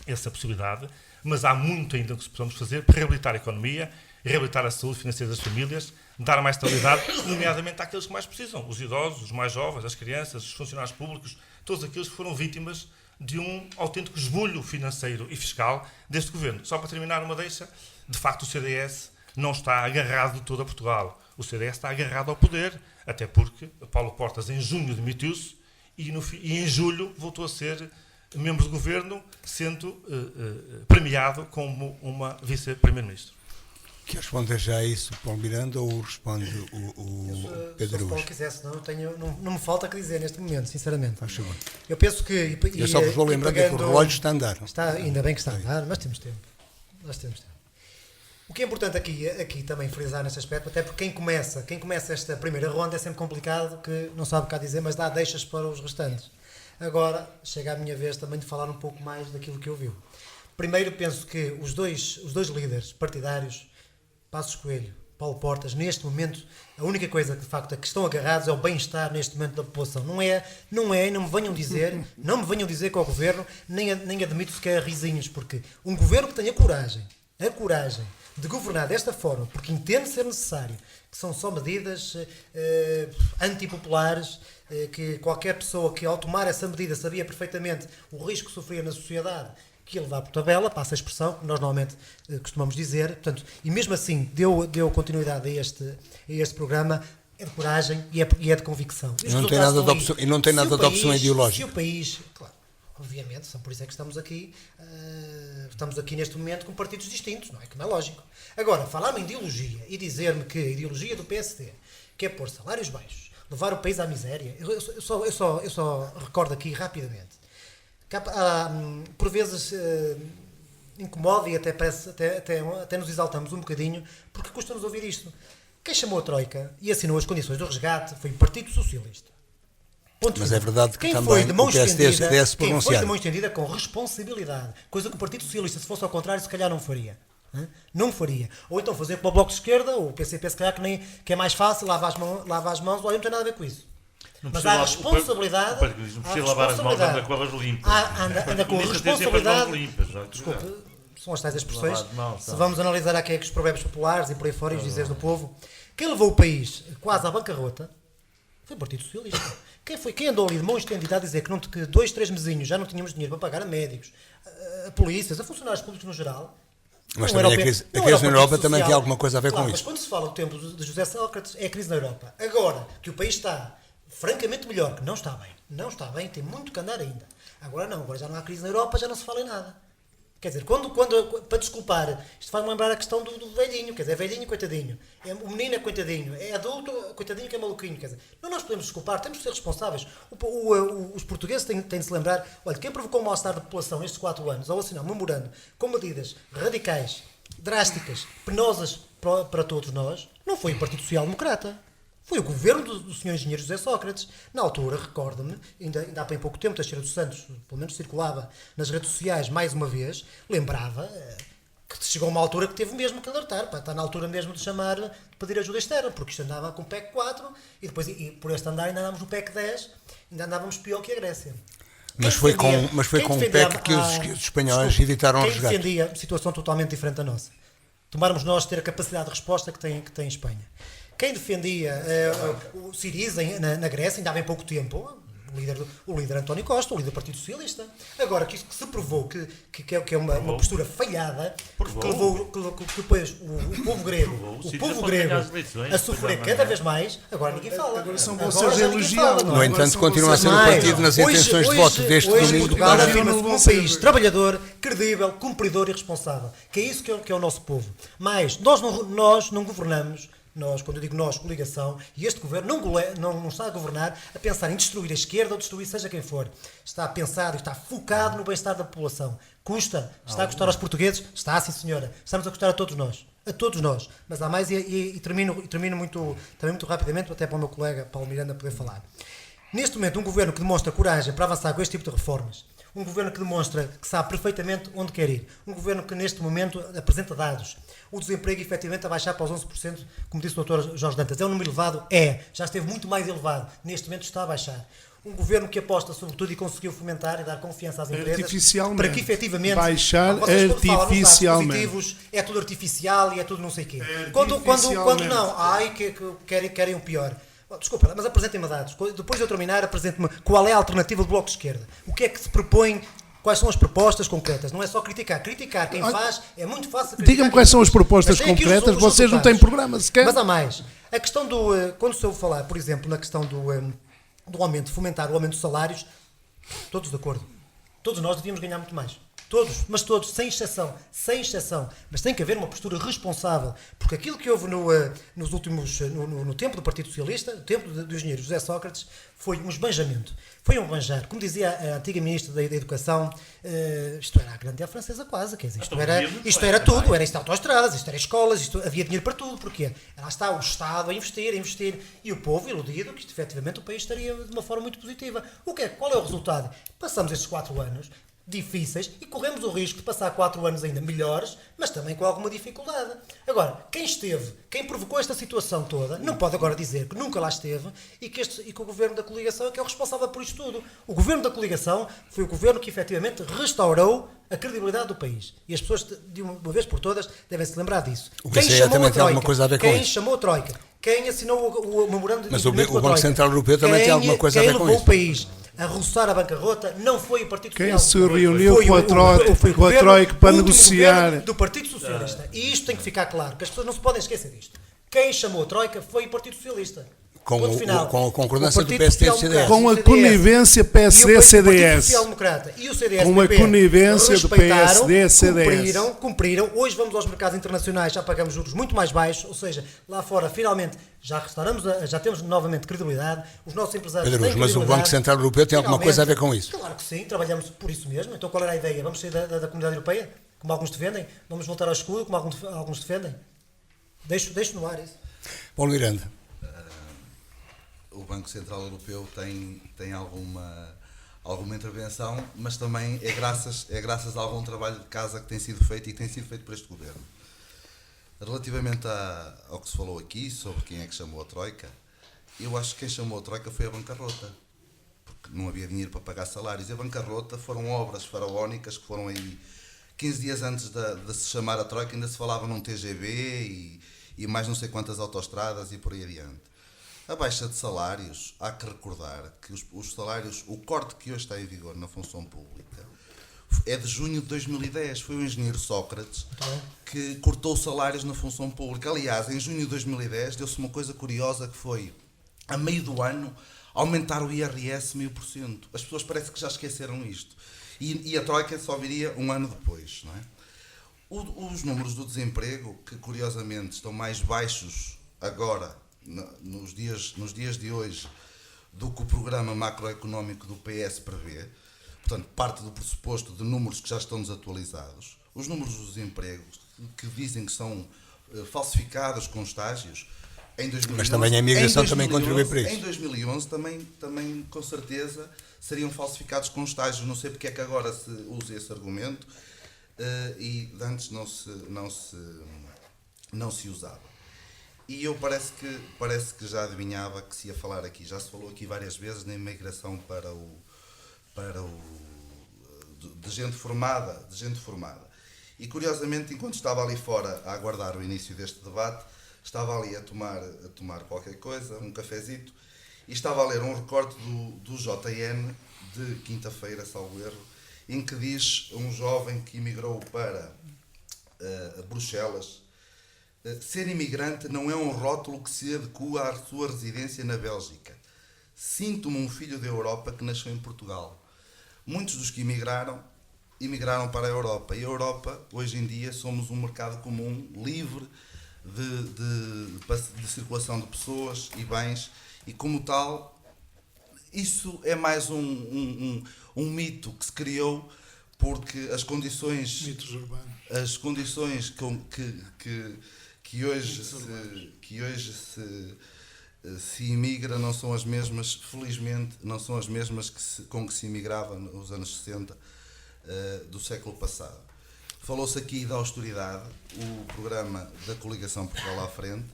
essa possibilidade, mas há muito ainda que possamos fazer para reabilitar a economia reabilitar a saúde financeira das famílias, dar mais estabilidade, nomeadamente àqueles que mais precisam, os idosos, os mais jovens, as crianças, os funcionários públicos, todos aqueles que foram vítimas de um autêntico esbulho financeiro e fiscal deste governo. Só para terminar uma deixa, de facto o CDS não está agarrado de todo a Portugal. O CDS está agarrado ao poder, até porque Paulo Portas em junho demitiu-se e em julho voltou a ser membro do governo, sendo premiado como uma vice-primeiro-ministro. Quer responder já a isso, Paulo Miranda, ou responde o Pedro Se o Paulo Araújo? quiser, senão não me falta o que dizer neste momento, sinceramente. Faz favor. Eu penso que... Eu só vos vou lembrar que o relógio está a andar. Ainda bem que está a andar, mas temos tempo. Nós temos tempo. O que é importante aqui também frisar neste aspecto, até porque quem começa esta primeira ronda é sempre complicado, que não sabe o que há a dizer, mas dá deixas para os restantes. Agora, chega a minha vez também de falar um pouco mais daquilo que eu vi. Primeiro, penso que os dois líderes partidários, Passos Coelho, Paulo Portas, neste momento, a única coisa que de facto é que estão agarrados é o bem-estar neste momento da população. Não me venham dizer que é o governo, nem admito sequer risinhos, porque um governo que tenha a coragem de governar desta forma, porque entende ser necessário, que são só medidas antipopulares, que qualquer pessoa que ao tomar essa medida sabia perfeitamente o risco que sofria na sociedade, que ia levar por tabela, passa a expressão, que nós normalmente costumamos dizer, portanto, e mesmo assim deu continuidade a este programa, é de coragem e é de convicção. E não tem nada de opção ideológica. Se o país, claro, obviamente, por isso é que estamos aqui neste momento com partidos distintos, não é? Que não é lógico. Agora, falar-me em ideologia e dizer-me que a ideologia do PSD quer pôr salários baixos, levar o país à miséria, eu só recordo aqui rapidamente. Por vezes incomoda e até nos exaltamos um bocadinho, porque custa-nos ouvir isto. Quem chamou a Troika e assinou as condições do resgate foi o Partido Socialista. Mas é verdade que quem também o PSD e o CDS se quem foi de pronunciaram. mão estendida com responsabilidade, coisa que o Partido Socialista, se fosse ao contrário, se calhar não faria. Não faria. Ou então fazer como o Bloco de Esquerda, ou o PCP, se calhar, que é mais fácil, lava as mãos, olha, não tem nada a ver com isso. Mas há responsabilidade. Não precisa lavar as mãos, anda com elas limpas. Anda com responsabilidade. Limpas, Desculpe, são as tais expressões. Se vamos analisar aqui os provérbios populares e por aí fora e os dizeres do povo, quem levou o país quase à bancarrota foi o Partido Socialista. Quem andou ali de mão estendida a dizer que 2, 3 mesinhos já não tínhamos dinheiro para pagar a médicos, a polícias, a funcionários públicos no geral. Mas também a crise na Europa também tem alguma coisa a ver com Mas isso. quando se fala do tempo de José Sócrates, é a crise na Europa. Agora que o país está francamente melhor, que não está bem, tem muito que andar ainda. Agora já não há crise na Europa, já não se fala em nada. Quer dizer, para desculpar, isto faz-me lembrar a questão do velhinho, quer dizer, é velhinho, coitadinho, o menino é coitadinho, é adulto, coitadinho que é maluquinho, quer dizer, não nós podemos desculpar, temos de ser responsáveis. Os portugueses têm de se lembrar, olha, quem provocou o mal-estar da população nestes 4 anos, ao assinar um memorando com medidas radicais, drásticas, penosas para todos nós, não foi o Partido Social Democrata. Foi o governo do Sr. Engenheiro José Sócrates. Na altura, recordo-me, ainda há bem pouco tempo, Teixeira dos Santos, pelo menos circulava nas redes sociais mais uma vez, lembrava que chegou uma altura que teve mesmo que alertar, está na altura mesmo de pedir ajuda externa, porque isto andava com o PEC 4 e depois por este andar ainda andávamos no PEC 10, ainda andávamos pior que a Grécia. Mas foi com o PEC que os espanhóis evitaram o resgate. Quem defendia situação totalmente diferente da nossa? Tomarmos nós ter a capacidade de resposta que tem a Espanha. Quem defendia o Syriza na Grécia, ainda há bem pouco tempo, o líder António Costa, o líder do Partido Socialista. Agora, que isso que se provou que é uma postura falhada, que levou depois o povo grego a sofrer cada vez mais, agora ninguém fala. Agora são vocês elogiados. No entanto, continua a ser o partido nas intenções de voto deste domingo. Portugal afirma-se como um país trabalhador, credível, cumpridor e responsável. Que é isso que é o nosso povo. Mas nós não governamos. Nós, quando eu digo nós, coligação, e este governo não está a governar a pensar em destruir a esquerda ou destruir seja quem for. Está pensado e está focado no bem-estar da população. Custa? Está a custar aos portugueses? Está, sim senhora. Estamos a custar a todos nós. A todos nós. Mas há mais e termino muito rapidamente, até para o meu colega Paulo Miranda poder falar. Neste momento, um governo que demonstra coragem para avançar com este tipo de reformas, um governo que demonstra que sabe perfeitamente onde quer ir, um governo que neste momento apresenta dados, o desemprego efetivamente a baixar para os 11%, como disse o Dr. Jorge Dantas, é um número elevado? Já esteve muito mais elevado, neste momento está a baixar. um governo que aposta sobretudo e conseguiu fomentar e dar confiança às empresas Artificialmente. para que efetivamente Baixar vocês quando falam nos dados artificialmente. positivos é tudo artificial e é tudo não sei o quê. Quando não, que querem o pior. Desculpa, mas apresentem-me dados. Depois de eu terminar, apresente-me qual é a alternativa do Bloco de Esquerda. O que é que se propõe? Quais são as propostas concretas? Não é só criticar. Criticar quem faz é muito fácil. Diga-me quais são as propostas concretas. Vocês não têm programa sequer. Mas há mais. A questão do... Quando se ouve falar, por exemplo, na questão do aumento, fomentar o aumento dos salários, todos de acordo. Todos nós devíamos ganhar muito mais. Todos, mas todos, sem exceção. Mas tem que haver uma postura responsável, porque aquilo que houve nos últimos, no tempo do Partido Socialista, no tempo do engenheiro José Sócrates, foi um esbanjamento. Foi um banjar. Como dizia a antiga ministra da Educação, isto era a grande francesa quase, quer dizer, isto era tudo, era isto autoestradas, isto era escolas, havia dinheiro para tudo, porque lá está o Estado a investir, e o povo iludido que efetivamente o país estaria de uma forma muito positiva. Qual é o resultado? Passamos estes 4 anos difíceis e corremos o risco de passar 4 anos ainda melhores, mas também com alguma dificuldade. Agora, quem provocou esta situação toda, não pode agora dizer que nunca lá esteve e que o governo da coligação é que é o responsável por isto tudo. O governo da coligação foi o governo que efetivamente restaurou a credibilidade do país. E as pessoas, de uma vez por todas, devem se lembrar disso. O BCE também tem alguma coisa a ver com isso. Quem chamou a Troika? Quem assinou o memorando de entendimento com a Troika? Mas o Banco Central Europeu também tem alguma coisa a ver com Quem levou isso. o país a roçar a bancarrota não foi o Partido Quem Socialista. se reuniu com a Troika para negociar? Do Partido Socialista. E isto tem que ficar claro, que as pessoas não se podem esquecer disto. Quem chamou a Troika foi o Partido Socialista. Com a concordância do PSD e do CDS. Com a conivência PSD-CDS. E o CDS. Com a conivência do PSD e CDS. Cumpriram. Hoje vamos aos mercados internacionais, já pagamos juros muito mais baixos, ou seja, lá fora finalmente já temos novamente credibilidade. Os nossos empresários têm credibilidade. Mas o Banco Central Europeu tem alguma coisa a ver com isso? Claro que sim, trabalhamos por isso mesmo. Então qual era a ideia? Vamos sair da Comunidade Europeia, como alguns defendem? Vamos voltar ao escudo, como alguns defendem? Deixo no ar isso. Paulo Miranda. O Banco Central Europeu tem alguma intervenção, mas também é graças a algum trabalho de casa que tem sido feito e que tem sido feito por este governo. Relativamente ao que se falou aqui, sobre quem é que chamou a Troika, eu acho que quem chamou a Troika foi a bancarrota, porque não havia dinheiro para pagar salários. E a bancarrota foram obras faraónicas que foram aí 15 dias antes de se chamar a Troika, ainda se falava num TGV e mais não sei quantas autoestradas e por aí adiante. A baixa de salários, há que recordar que os salários, o corte que hoje está em vigor na função pública é de junho de 2010. Foi o engenheiro Sócrates que cortou salários na função pública. Aliás, em junho de 2010 deu-se uma coisa curiosa que foi, a meio do ano, aumentar o IRS 1000%. As pessoas parece que já esqueceram isto. E a Troika só viria um ano depois, não é? Os números do desemprego, que curiosamente estão mais baixos agora, nos dias de hoje, do que o programa macroeconómico do PS prevê, portanto, parte do pressuposto de números que já estão desatualizados. Os números do desemprego, que dizem que são falsificados com estágios, em 2011, mas também a imigração também contribui para isso. Em 2011 também com certeza seriam falsificados com estágios. Não sei porque é que agora se usa esse argumento e antes não se usava. E eu parece que já adivinhava que se ia falar aqui. Já se falou aqui várias vezes na imigração de gente formada. E curiosamente, enquanto estava ali fora a aguardar o início deste debate, estava ali a tomar qualquer coisa, um cafezito, e estava a ler um recorte do JN de quinta-feira, salvo erro, em que diz um jovem que emigrou para Bruxelas: ser imigrante não é um rótulo que se adequa à sua residência na Bélgica. Sinto-me um filho da Europa que nasceu em Portugal. Muitos dos que emigraram para a Europa. E a Europa, hoje em dia, somos um mercado comum, livre de circulação de pessoas e bens. E como tal, isso é mais um mito que se criou porque as condições... Mitos urbanos. As condições que hoje se imigra não são as mesmas, felizmente, não são as mesmas com que se imigrava nos anos 60 do século passado. Falou-se aqui da austeridade. O programa da coligação Portugal à Frente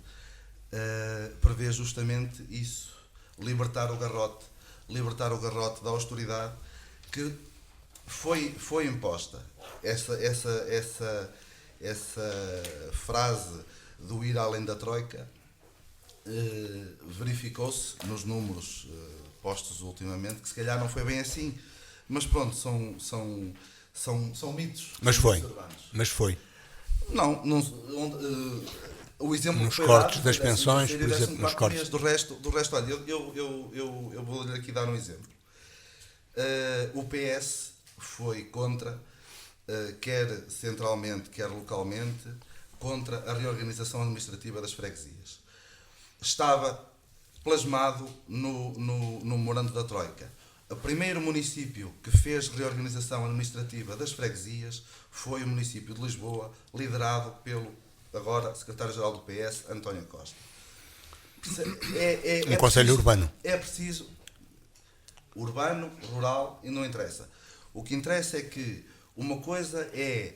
prevê justamente isso: libertar o garrote, libertar o garrote da austeridade que foi imposta. Essa frase do ir além da Troika verificou-se nos números postos ultimamente, que se calhar não foi bem assim, mas pronto, são mitos. Mas foi. Urbanos. Mas foi. Não, o exemplo Nos que foi cortes dado, das pensões, por exemplo, 14 nos cortes. meses, do resto, olha, eu vou-lhe aqui dar um exemplo. O PS foi contra, quer centralmente, quer localmente, contra a reorganização administrativa das freguesias. Estava plasmado no memorando da Troika. O primeiro município que fez reorganização administrativa das freguesias foi o município de Lisboa, liderado pelo agora secretário-geral do PS, António Costa. Conselho Urbano. É preciso urbano, rural, e não interessa. O que interessa é que uma coisa é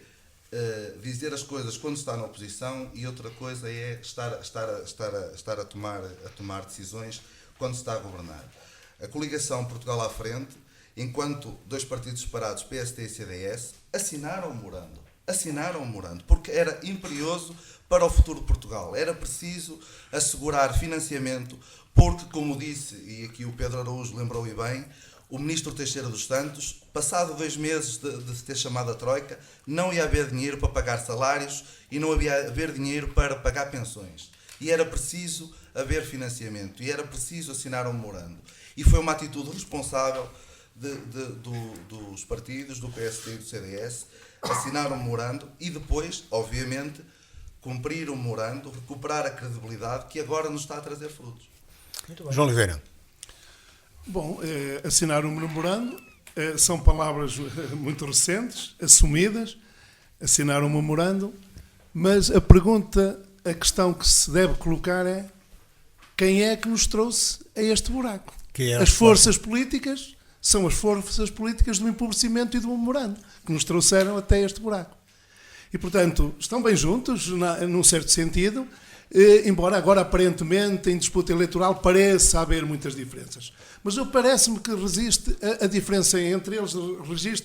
dizer as coisas quando está na oposição e outra coisa é estar a tomar decisões quando se está a governar. A coligação Portugal à Frente, enquanto dois partidos separados, PSD e CDS, assinaram o memorando, porque era imperioso para o futuro de Portugal. Era preciso assegurar financiamento, porque, como disse, e aqui o Pedro Araújo lembrou e bem, o ministro Teixeira dos Santos, passado 2 meses de se ter chamado a Troika, não ia haver dinheiro para pagar salários e não ia haver dinheiro para pagar pensões. E era preciso haver financiamento, e era preciso assinar um memorando. E foi uma atitude responsável dos partidos, do PSD e do CDS, assinar um memorando e depois, obviamente, cumprir o memorando, recuperar a credibilidade que agora nos está a trazer frutos. Muito bem. João Oliveira. Bom, assinar um memorando são palavras muito recentes, assumidas, assinar um memorando, mas a questão que se deve colocar é: quem é que nos trouxe a este buraco? As forças políticas são as forças políticas do empobrecimento e do memorando que nos trouxeram até este buraco. E, portanto, estão bem juntos, num certo sentido, embora agora, aparentemente, em disputa eleitoral, pareça haver muitas diferenças. Mas parece-me que a diferença entre eles reside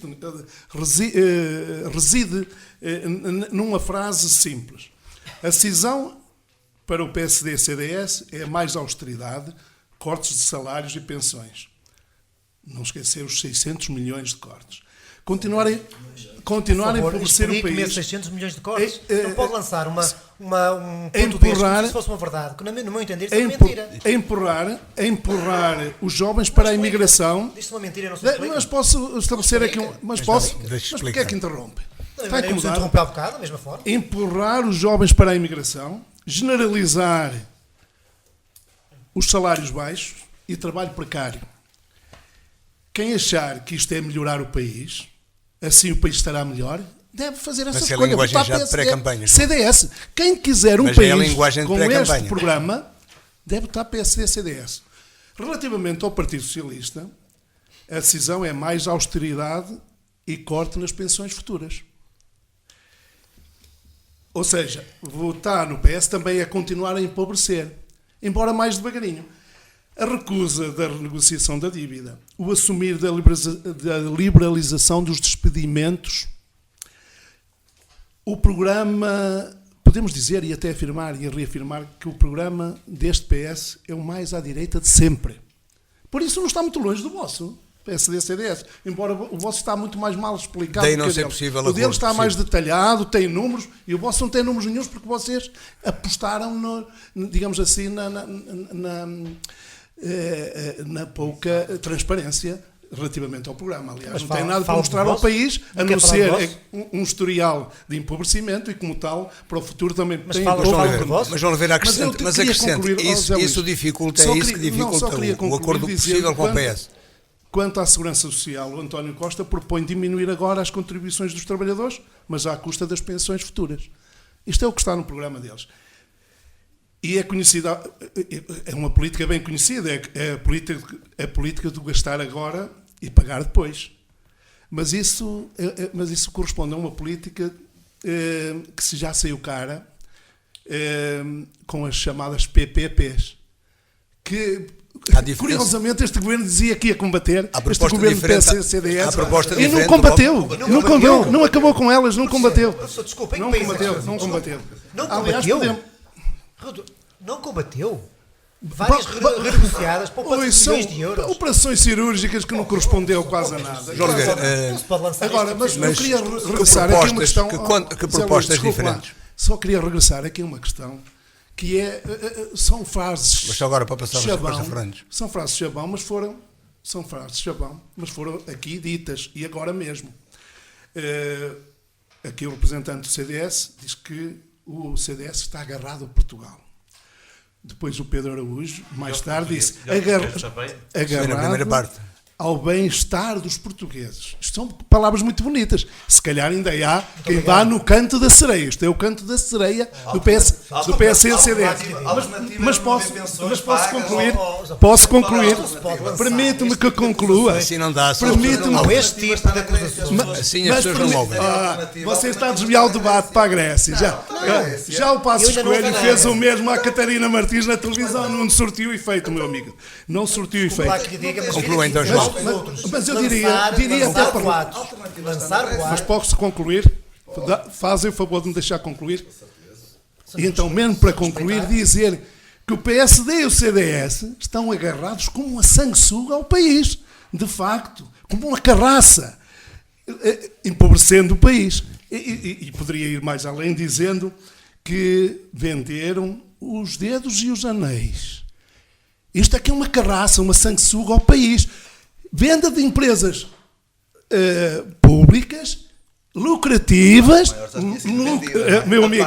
numa frase simples. A decisão para o PSD e CDS é mais austeridade, cortes de salários e pensões. Não esquecer os 600 milhões de cortes. Continuar a empobrecer o país. 600 milhões de cortes. Não pode lançar um ponto empurrar, deste, se fosse uma verdade, que no meu entender isso é mentira. Empurrar os jovens para a imigração. Isto é uma mentira, não se explica. Mas posso estabelecer aqui mas porquê é que interrompe? Está incomodado. Interromper há bocado, da mesma forma. Empurrar os jovens para a imigração, generalizar os salários baixos e trabalho precário. Quem achar que isto é melhorar o país, assim o país estará melhor, deve fazer essa escolha. Mas é a linguagem já de pré-campanha. CDS. Quem quiser um país com este programa, deve votar PSD e CDS. Relativamente ao Partido Socialista, a decisão é mais austeridade e corte nas pensões futuras. Ou seja, votar no PS também é continuar a empobrecer, embora mais devagarinho. A recusa da renegociação da dívida, o assumir da liberalização dos despedimentos, o programa, podemos dizer e até afirmar e reafirmar que o programa deste PS é o mais à direita de sempre. Por isso não está muito longe do vosso, PSD-CDS, embora o vosso está muito mais mal explicado do que o dele. O dele está mais detalhado, tem números, e o vosso não tem números nenhuns porque vocês apostaram, digamos assim, na pouca transparência relativamente ao programa. Aliás, não tem nada para mostrar ao país, a não ser um historial de empobrecimento e, como tal, para o futuro também tem... Mas João Oliveira acrescente, isso dificulta o acordo possível com o PS. Quanto à segurança social, o António Costa propõe diminuir agora as contribuições dos trabalhadores, mas à custa das pensões futuras. Isto é o que está no programa deles. E é conhecida, é uma política bem conhecida, é a política do gastar agora e pagar depois. Mas isso corresponde a uma política que já saiu cara com as chamadas PPPs, que Há diferença. Curiosamente, este governo dizia que ia combater, Há este proposta governo diferente, PS-CDS, há proposta e não diferente, combateu, não combateu. não acabou com elas, não combateu. Professor, desculpa, em que Não país é que combateu, estamos? não combateu. Não Aliás, combateu? podemos- Não combateu? Várias Ba- renegociadas, poupança Oi, de são milhões de euros. operações cirúrgicas que não correspondeu quase a nada. João Nogueira, Não se pode lançar Agora, isto. mas eu Mas queria que regressar aqui a uma propostas- questão. que Zé propostas Luís, desculpe lá. diferentes? Só queria regressar aqui a uma questão que é. São frases. Mas agora para passar chavão, para Fernandes. São frases chavão, mas foram. São frases chavão, mas foram aqui ditas e agora mesmo. Aqui o representante do CDS diz que o CDS está agarrado a Portugal. Depois o Pedro Araújo, mais tarde, disse Foi na primeira agarrado parte. ao bem-estar dos portugueses. Isto são palavras muito bonitas. Se calhar ainda há quem vá no canto da sereia. Isto é o canto da sereia do PSD e CDS. Mas posso concluir? Posso concluir? Permite-me que conclua. Assim não dá. Permite-me. Não, este tipo de acusações. Assim as pessoas não ouvem. Você está a desviar o debate para a Grécia. Já o Passos Eu ainda não Coelho vi fez nada. o mesmo à Catarina Martins na televisão. Não surtiu efeito, meu amigo. Não surtiu Lá efeito. que diga, mas Conclua então, João. Mas eu diria até lançar para. boatos. Lançar Mas boatos. posso concluir? Fazem o favor de me deixar concluir? E então, mesmo para concluir, dizer que o PSD e o CDS estão agarrados como uma sanguessuga ao país. De facto, como uma carraça, empobrecendo o país. E poderia ir mais além dizendo que venderam os dedos e os anéis. Isto aqui é uma carraça, uma sanguessuga ao país. Venda de empresas públicas, lucrativas, meu amigo,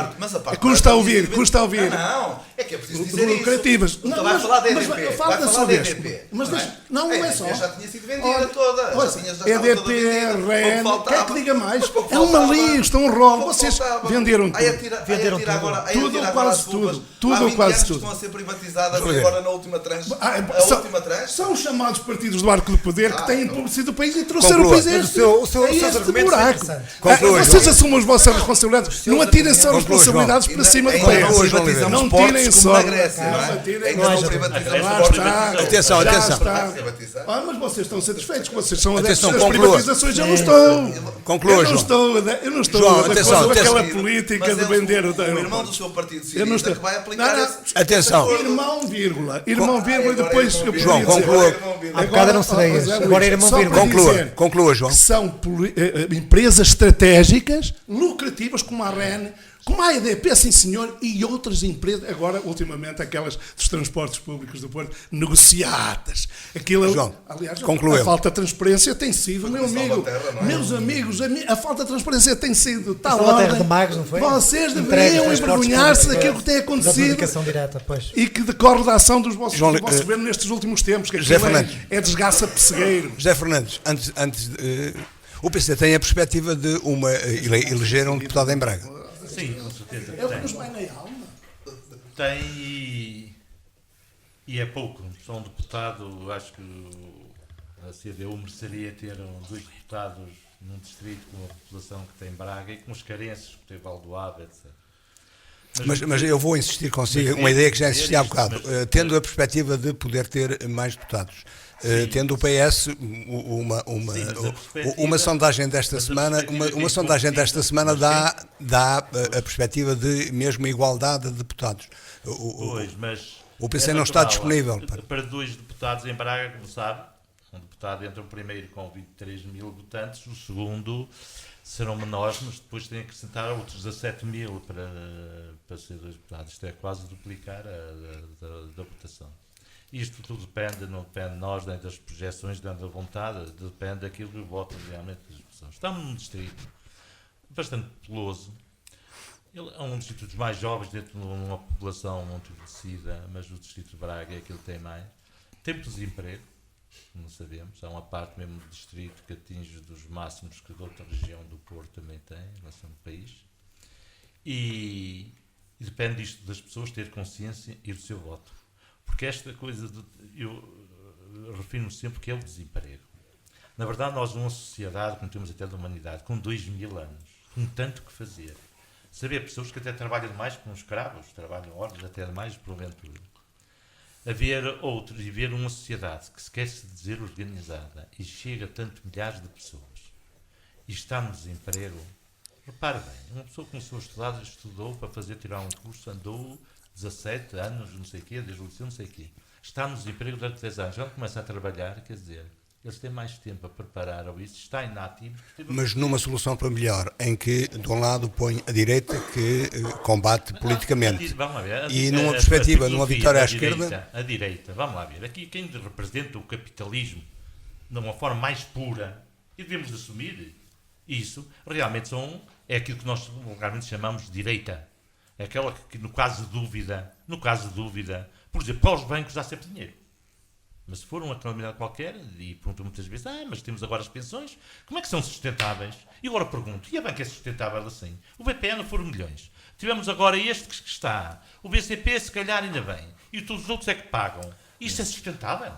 custa a ouvir. Não, é que é preciso dizer Lucrativas. isso. Não, vai falar da EDP. Fala da sua vez. Mas não é só. Já tinha sido vendida toda. EDP, REN, quer que diga mais? É uma lista, um rolo. Vocês venderam tudo. Venderam Tudo ou quase tudo. Tudo ou quase tudo. Estão a ser privatizadas agora na última tranche. São chamados partidos do arco do poder que têm empobrecido o país e trouxeram o país a este buraco. Vocês assumam as vossas responsabilidades. Não atirem só responsabilidades para cima do país. Não tirem só. Atenção. Mas vocês estão satisfeitos que vocês são Atenção, adeptos das conclua. privatizações. Eu não estou. Conclua, Eu não estou João, de atenção, acordo com atenção. aquela política de vender o O irmão do seu partido Eu não civilista estou. que vai aplicar Não, esse. Atenção. Irmão, vírgula, e depois eu João, poderia dizer- conclua. Há bocado eram sereias, José Luís, agora irmão só vírgula. para dizer Conclua, João. que são empresas estratégicas, lucrativas, como a REN, como a EDP, sim senhor, e outras empresas, agora, ultimamente, aquelas dos transportes públicos do Porto, negociadas. Aquilo, João, aliás, conclua. a falta de transparência tem sido, meu amigo, Salvaterra, não é? meus amigos, a falta de transparência tem sido tal Salvaterra ordem. de Magos, não foi? Vocês Entregue deveriam aos transportes envergonhar-se públicos daquilo que tem da acontecido adjudicação direta, pois. e que decorre da ação do vosso João, governo nestes últimos tempos, que José aquilo Fernandes. é desgaça pessegueiro. José Fernandes, o PC tem a perspectiva de eleger um deputado em Braga. Sim, com certeza É o que que nos vai na alma. tem. E é pouco. Só um deputado, acho que a CDU mereceria ter dois deputados num distrito com a população que tem Braga e com as carências que tem Valdoava, etc. Mas eu vou insistir consigo, uma ideia que já insisti há bocado, tendo a perspectiva de poder ter mais deputados. Tendo o PS uma sondagem desta semana, uma sondagem desta semana dá a perspectiva de mesmo igualdade de deputados. Pois, mas o PC é não está natural. disponível. Para dois deputados em Braga, como sabe, um deputado entra o primeiro com 23 mil votantes, o segundo serão menores, mas depois tem que acrescentar outros 17 mil para ser dois deputados. Isto é quase duplicar a votação. Isto tudo depende, não depende de nós, nem das projeções, nem da vontade, depende daquilo que votam realmente das pessoas. Estamos num distrito bastante populoso. Ele é um distrito dos mais jovens dentro de uma população muito envelhecida, mas o distrito de Braga é aquele que tem mais. Tem muito desemprego, não sabemos. Há uma parte mesmo do distrito que atinge dos máximos que de outra região do Porto também tem, em relação ao país. E depende disto das pessoas ter consciência e do seu voto. Porque esta coisa, eu refiro-me sempre que é o desemprego. Na verdade, nós numa sociedade, como temos até da humanidade, com 2000 anos, com tanto que fazer, saber pessoas que até trabalham demais como escravos, trabalham horas até demais, porventura. haver outros e ver uma sociedade que se quer se dizer organizada e chega a tantos milhares de pessoas e está no desemprego, repare bem, uma pessoa começou a estudar, estudou para tirar um curso, andou 17 anos, não sei o quê, desde o liceu, não sei o quê, está no desemprego durante 10 anos, já começa a trabalhar, quer dizer, eles têm mais tempo a preparar ou isso, está inativo. Mas numa solução para melhor, em que de um lado põe a direita que combate politicamente Vamos lá ver, e numa perspectiva, numa vitória à direita, esquerda... A direita, vamos lá ver, aqui quem representa o capitalismo de uma forma mais pura, e devemos assumir isso, realmente é aquilo que nós vulgarmente chamamos de direita. É aquela que no caso de dúvida, por exemplo, para os bancos dá sempre dinheiro. Mas se for uma calamidade qualquer, e perguntam muitas vezes, mas temos agora as pensões, como é que são sustentáveis? E agora pergunto, e a banca é sustentável assim? O BPN foram milhões. Tivemos agora este que está. O BCP se calhar ainda bem. E todos os outros é que pagam. Isto é sustentável?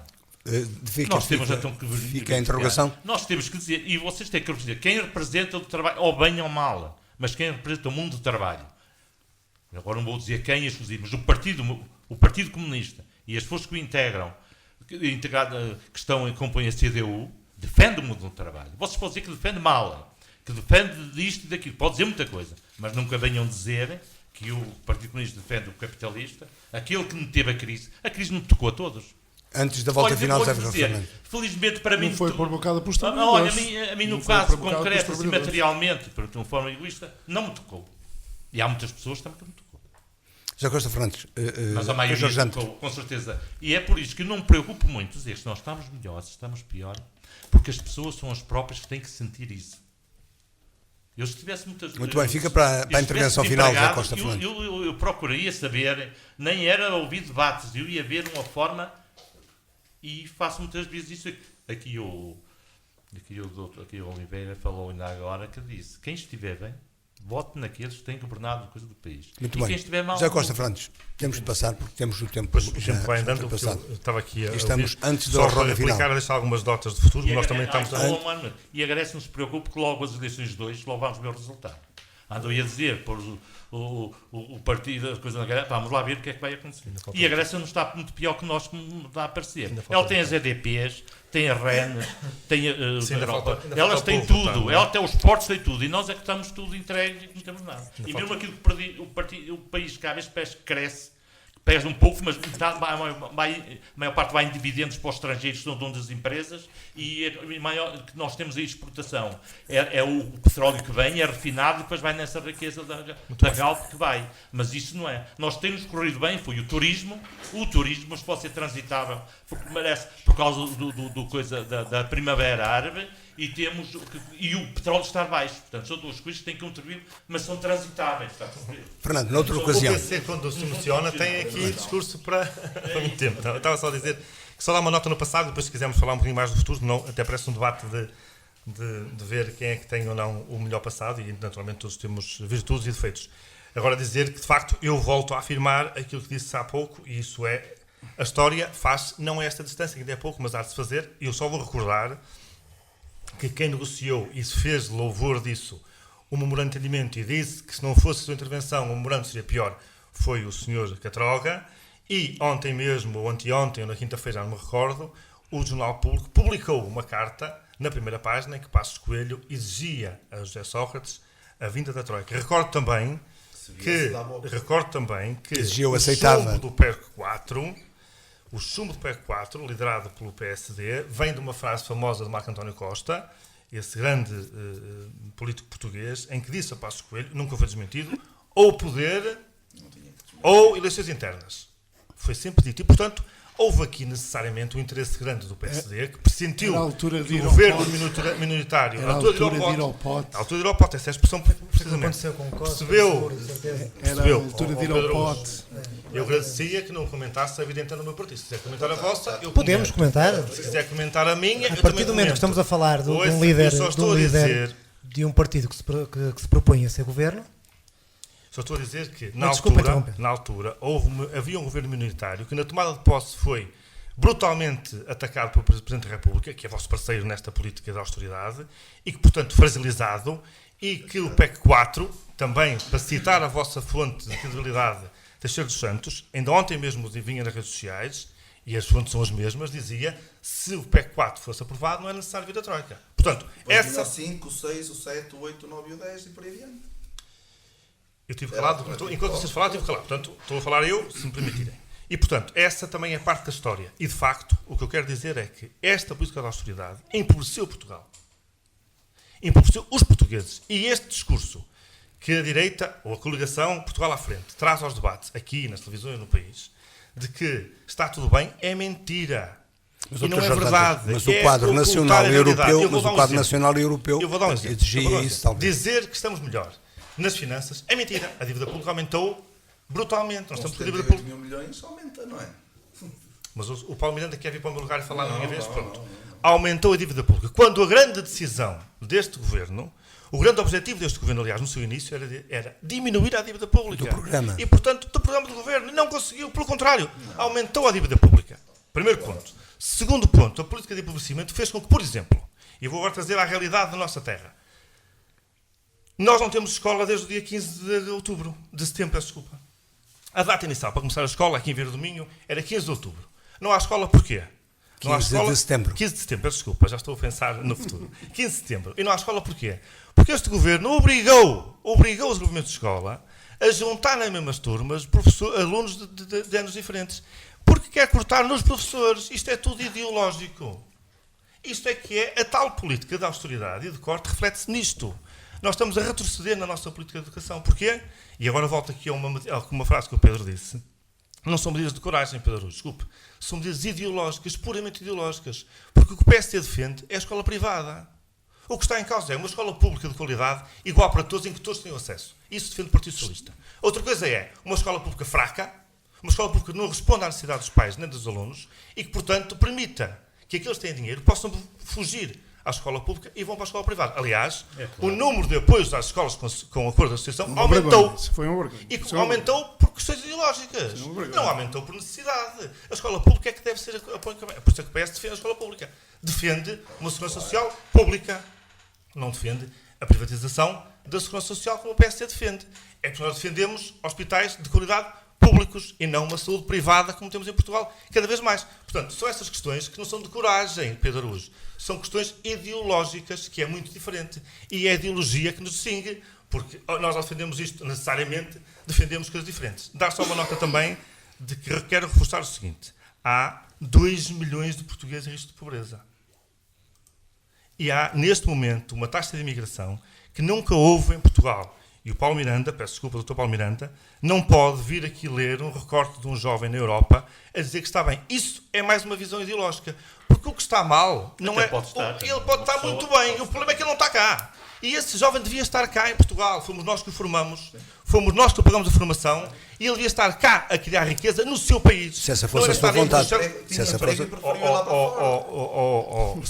Fica a interrogação. Nós temos que dizer, e vocês têm que dizer, quem representa o trabalho, ou bem ou mal, mas quem representa o mundo do trabalho. Agora não vou dizer quem exclusivo, mas o Partido Comunista e as forças que o integram, que compõem a CDU, defende o mundo do trabalho. Vocês podem dizer que defende mal, que defende disto e daquilo, pode dizer muita coisa, mas nunca venham dizer que o Partido Comunista defende o capitalista, aquele que não teve a crise me tocou a todos. Antes da volta final, felizmente para mim... Não foi provocada por trabalhadores. Olha, a mim no caso concreto, assim, materialmente, de uma forma egoísta, não me tocou. E há muitas pessoas também que me tocou. José Costa Fernandes, mas a maioria tocou, com certeza. E é por isso que não me preocupo muito dizer se nós estamos melhores, estamos pior, porque as pessoas são as próprias que têm que sentir isso. Eu, se tivesse muitas... Muito bem, fica para a intervenção final, José Costa Fernandes. Eu procuraria saber, nem era ouvir debates, eu ia ver uma forma, e faço muitas vezes isso. Aqui o Oliveira falou ainda agora, que disse, quem estiver bem, vote naqueles que têm governado a coisa do país. Muito e bem. Quem estiver mal... José Costa Fernandes, temos de passar, porque temos o tempo vai andando, passado. Eu estava aqui a estamos ouvir, antes da ronda final. A deixar algumas notas de futuro, nós também estamos... E agradece, não se preocupe, que logo as eleições de hoje, logo vamos ver o resultado. Andou a dizer, por o partido, a coisa na Grécia, vamos lá ver o que é que vai acontecer. E a Grécia não está muito pior que nós, como dá a parecer. Ela tem as EDPs, tem a REN, tem a Europa. Elas têm tudo, ela tem os portos, tem tudo. E nós é que estamos tudo entregues e não temos nada. E mesmo aquilo que o país cada vez cresce, pesa um pouco, mas a maior parte vai em dividendos para os estrangeiros, que são donos das empresas, e a maior que nós temos a exportação é o petróleo que vem, é refinado, e depois vai nessa riqueza da Galp que vai. Mas isso não é. Nós temos corrido bem, foi o turismo, mas pode ser transitável, porque merece, por causa da primavera árabe, e o petróleo está baixo. Portanto, são duas coisas que têm que contribuir, mas são transitáveis. Fernando, noutra ocasião. O PC, quando se emociona, tem aqui discurso para muito tempo. Então, estava só a dizer que só dá uma nota no passado, depois se quisermos falar um bocadinho mais do futuro, não, até parece um debate de ver quem é que tem ou não o melhor passado, e naturalmente todos temos virtudes e defeitos. Agora dizer que, de facto, eu volto a afirmar aquilo que disse há pouco, e isso é, a história não é esta distância, que ainda é pouco, mas há de se fazer, e eu só vou recordar que quem negociou e se fez louvor disso o memorando de entendimento e disse que se não fosse a sua intervenção o memorando seria pior, foi o Sr. Catroga, e ontem mesmo, ou anteontem, ou na quinta-feira, não me recordo, o Jornal Público publicou uma carta na primeira página em que Passos Coelho exigia a José Sócrates a vinda da Troika. Recordo também que exigiu, o aceitava. chumbo do PERC 4, o chumbo do PERC 4, liderado pelo PSD, vem de uma frase famosa de Marco António Costa, esse grande político português, em que disse a Passos Coelho, nunca foi desmentido, ou poder ou eleições internas. Foi sempre dito. E, portanto, houve aqui necessariamente um interesse grande do PSD, que pressentiu que o governo minoritário, a altura de ir ao pote. A altura de ir ao pote, essa é a expressão precisamente. Percebeu? Era a altura de ir ao pote. Eu agradecia que não comentasse a evidente no meu partido. Se quiser comentar a vossa, eu podemos comentar. Se quiser comentar a minha, a partir do momento que estamos a falar de um líder de um partido que se propõe a ser governo. Só estou a dizer que, na altura havia um governo minoritário que, na tomada de posse, foi brutalmente atacado pelo Presidente da República, que é vosso parceiro nesta política de austeridade, e que, portanto, fragilizado, e que o PEC 4, também, para citar a vossa fonte de credibilidade, Teixeira dos Santos, ainda ontem mesmo vinha nas redes sociais, e as fontes são as mesmas, dizia se o PEC 4 fosse aprovado não é necessário vir a Troika. Portanto, Essa... o 5, o 6, o 7, o 8, o 9 e o 10 e por aí adiante. Eu tive calado, enquanto vocês falaram, tive calado. Portanto, estou a falar eu, se me permitirem. E, portanto, essa também é parte da história. E, de facto, o que eu quero dizer é que esta política de austeridade empobreceu Portugal. Empobreceu os portugueses. E este discurso que a direita, ou a coligação Portugal à frente, traz aos debates, aqui nas televisões no país, de que está tudo bem, é mentira. Mas, e não é verdade. Mas o quadro nacional e europeu, eu vou dar um exemplo. Exigia isso, talvez. Dizer que estamos melhor nas finanças é mentira. A dívida pública aumentou brutalmente. Nós estamos com a dívida 78 pública. mil milhões aumenta, não é? Mas o Paulo Miranda quer vir para o meu lugar e falar na minha vez. Pronto. Aumentou a dívida pública. Quando a grande decisão deste governo, o grande objetivo deste governo, aliás, no seu início, era diminuir a dívida pública. Do programa. E, portanto, do programa do governo. E não conseguiu. Pelo contrário, aumentou a dívida pública. Primeiro ponto. Segundo ponto, a política de empobrecimento fez com que, por exemplo, e vou agora trazer à realidade da nossa terra, nós não temos escola desde o dia 15 de outubro, de setembro, peço desculpa. A data inicial para começar a escola, aqui em Vila do Minho, era 15 de outubro. Não há escola porquê? Não há 15 escola... de setembro. 15 de setembro, peço desculpa, já estou a pensar no futuro. 15 de setembro. E não há escola porquê? Porque este governo obrigou os movimentos de escola a juntar nas mesmas turmas alunos de anos diferentes. Porque quer cortar nos professores. Isto é tudo ideológico. Isto é que é a tal política de austeridade e de corte reflete-se nisto. Nós estamos a retroceder na nossa política de educação. Porquê? E agora volto aqui a uma frase que o Pedro disse. Não são medidas de coragem, Pedro, desculpe. São medidas ideológicas, puramente ideológicas. Porque o que o PSD defende é a escola privada. O que está em causa é uma escola pública de qualidade, igual para todos, em que todos tenham acesso. Isso defende o Partido Socialista. Outra coisa é uma escola pública fraca, uma escola pública que não responde à necessidade dos pais nem dos alunos e que, portanto, permita que aqueles que têm dinheiro possam fugir à escola pública e vão para a escola privada. Aliás, o número de apoios às escolas com acordo de associação aumentou. Foi uma vergonha. E aumentou por questões ideológicas. Não aumentou por necessidade. A escola pública é que deve ser apoio. Por isso é que o PS defende a escola pública. Defende uma segurança social pública. Não defende a privatização da segurança social como o PSD defende. É porque nós defendemos hospitais de qualidade públicos e não uma saúde privada como temos em Portugal cada vez mais. Portanto, são essas questões que não são de coragem, Pedro Araújo. São questões ideológicas, que é muito diferente. E é a ideologia que nos distingue, porque nós defendemos isto necessariamente, defendemos coisas diferentes. Dar só uma nota também de que quero reforçar o seguinte. Há 2 milhões de portugueses em risco de pobreza. E há, neste momento, uma taxa de imigração que nunca houve em Portugal. E o Paulo Miranda, peço desculpa, o Dr. Paulo Miranda, não pode vir aqui ler um recorte de um jovem na Europa a dizer que está bem. Isso é mais uma visão ideológica. Porque o que está mal não até é... pode estar, ele pode estar muito bem. O problema é que ele não está cá. E esse jovem devia estar cá em Portugal. Fomos nós que o formamos. Fomos nós que pagamos a formação. E ele devia estar cá a criar riqueza no seu país. Se essa fosse a sua vontade. Se essa fosse...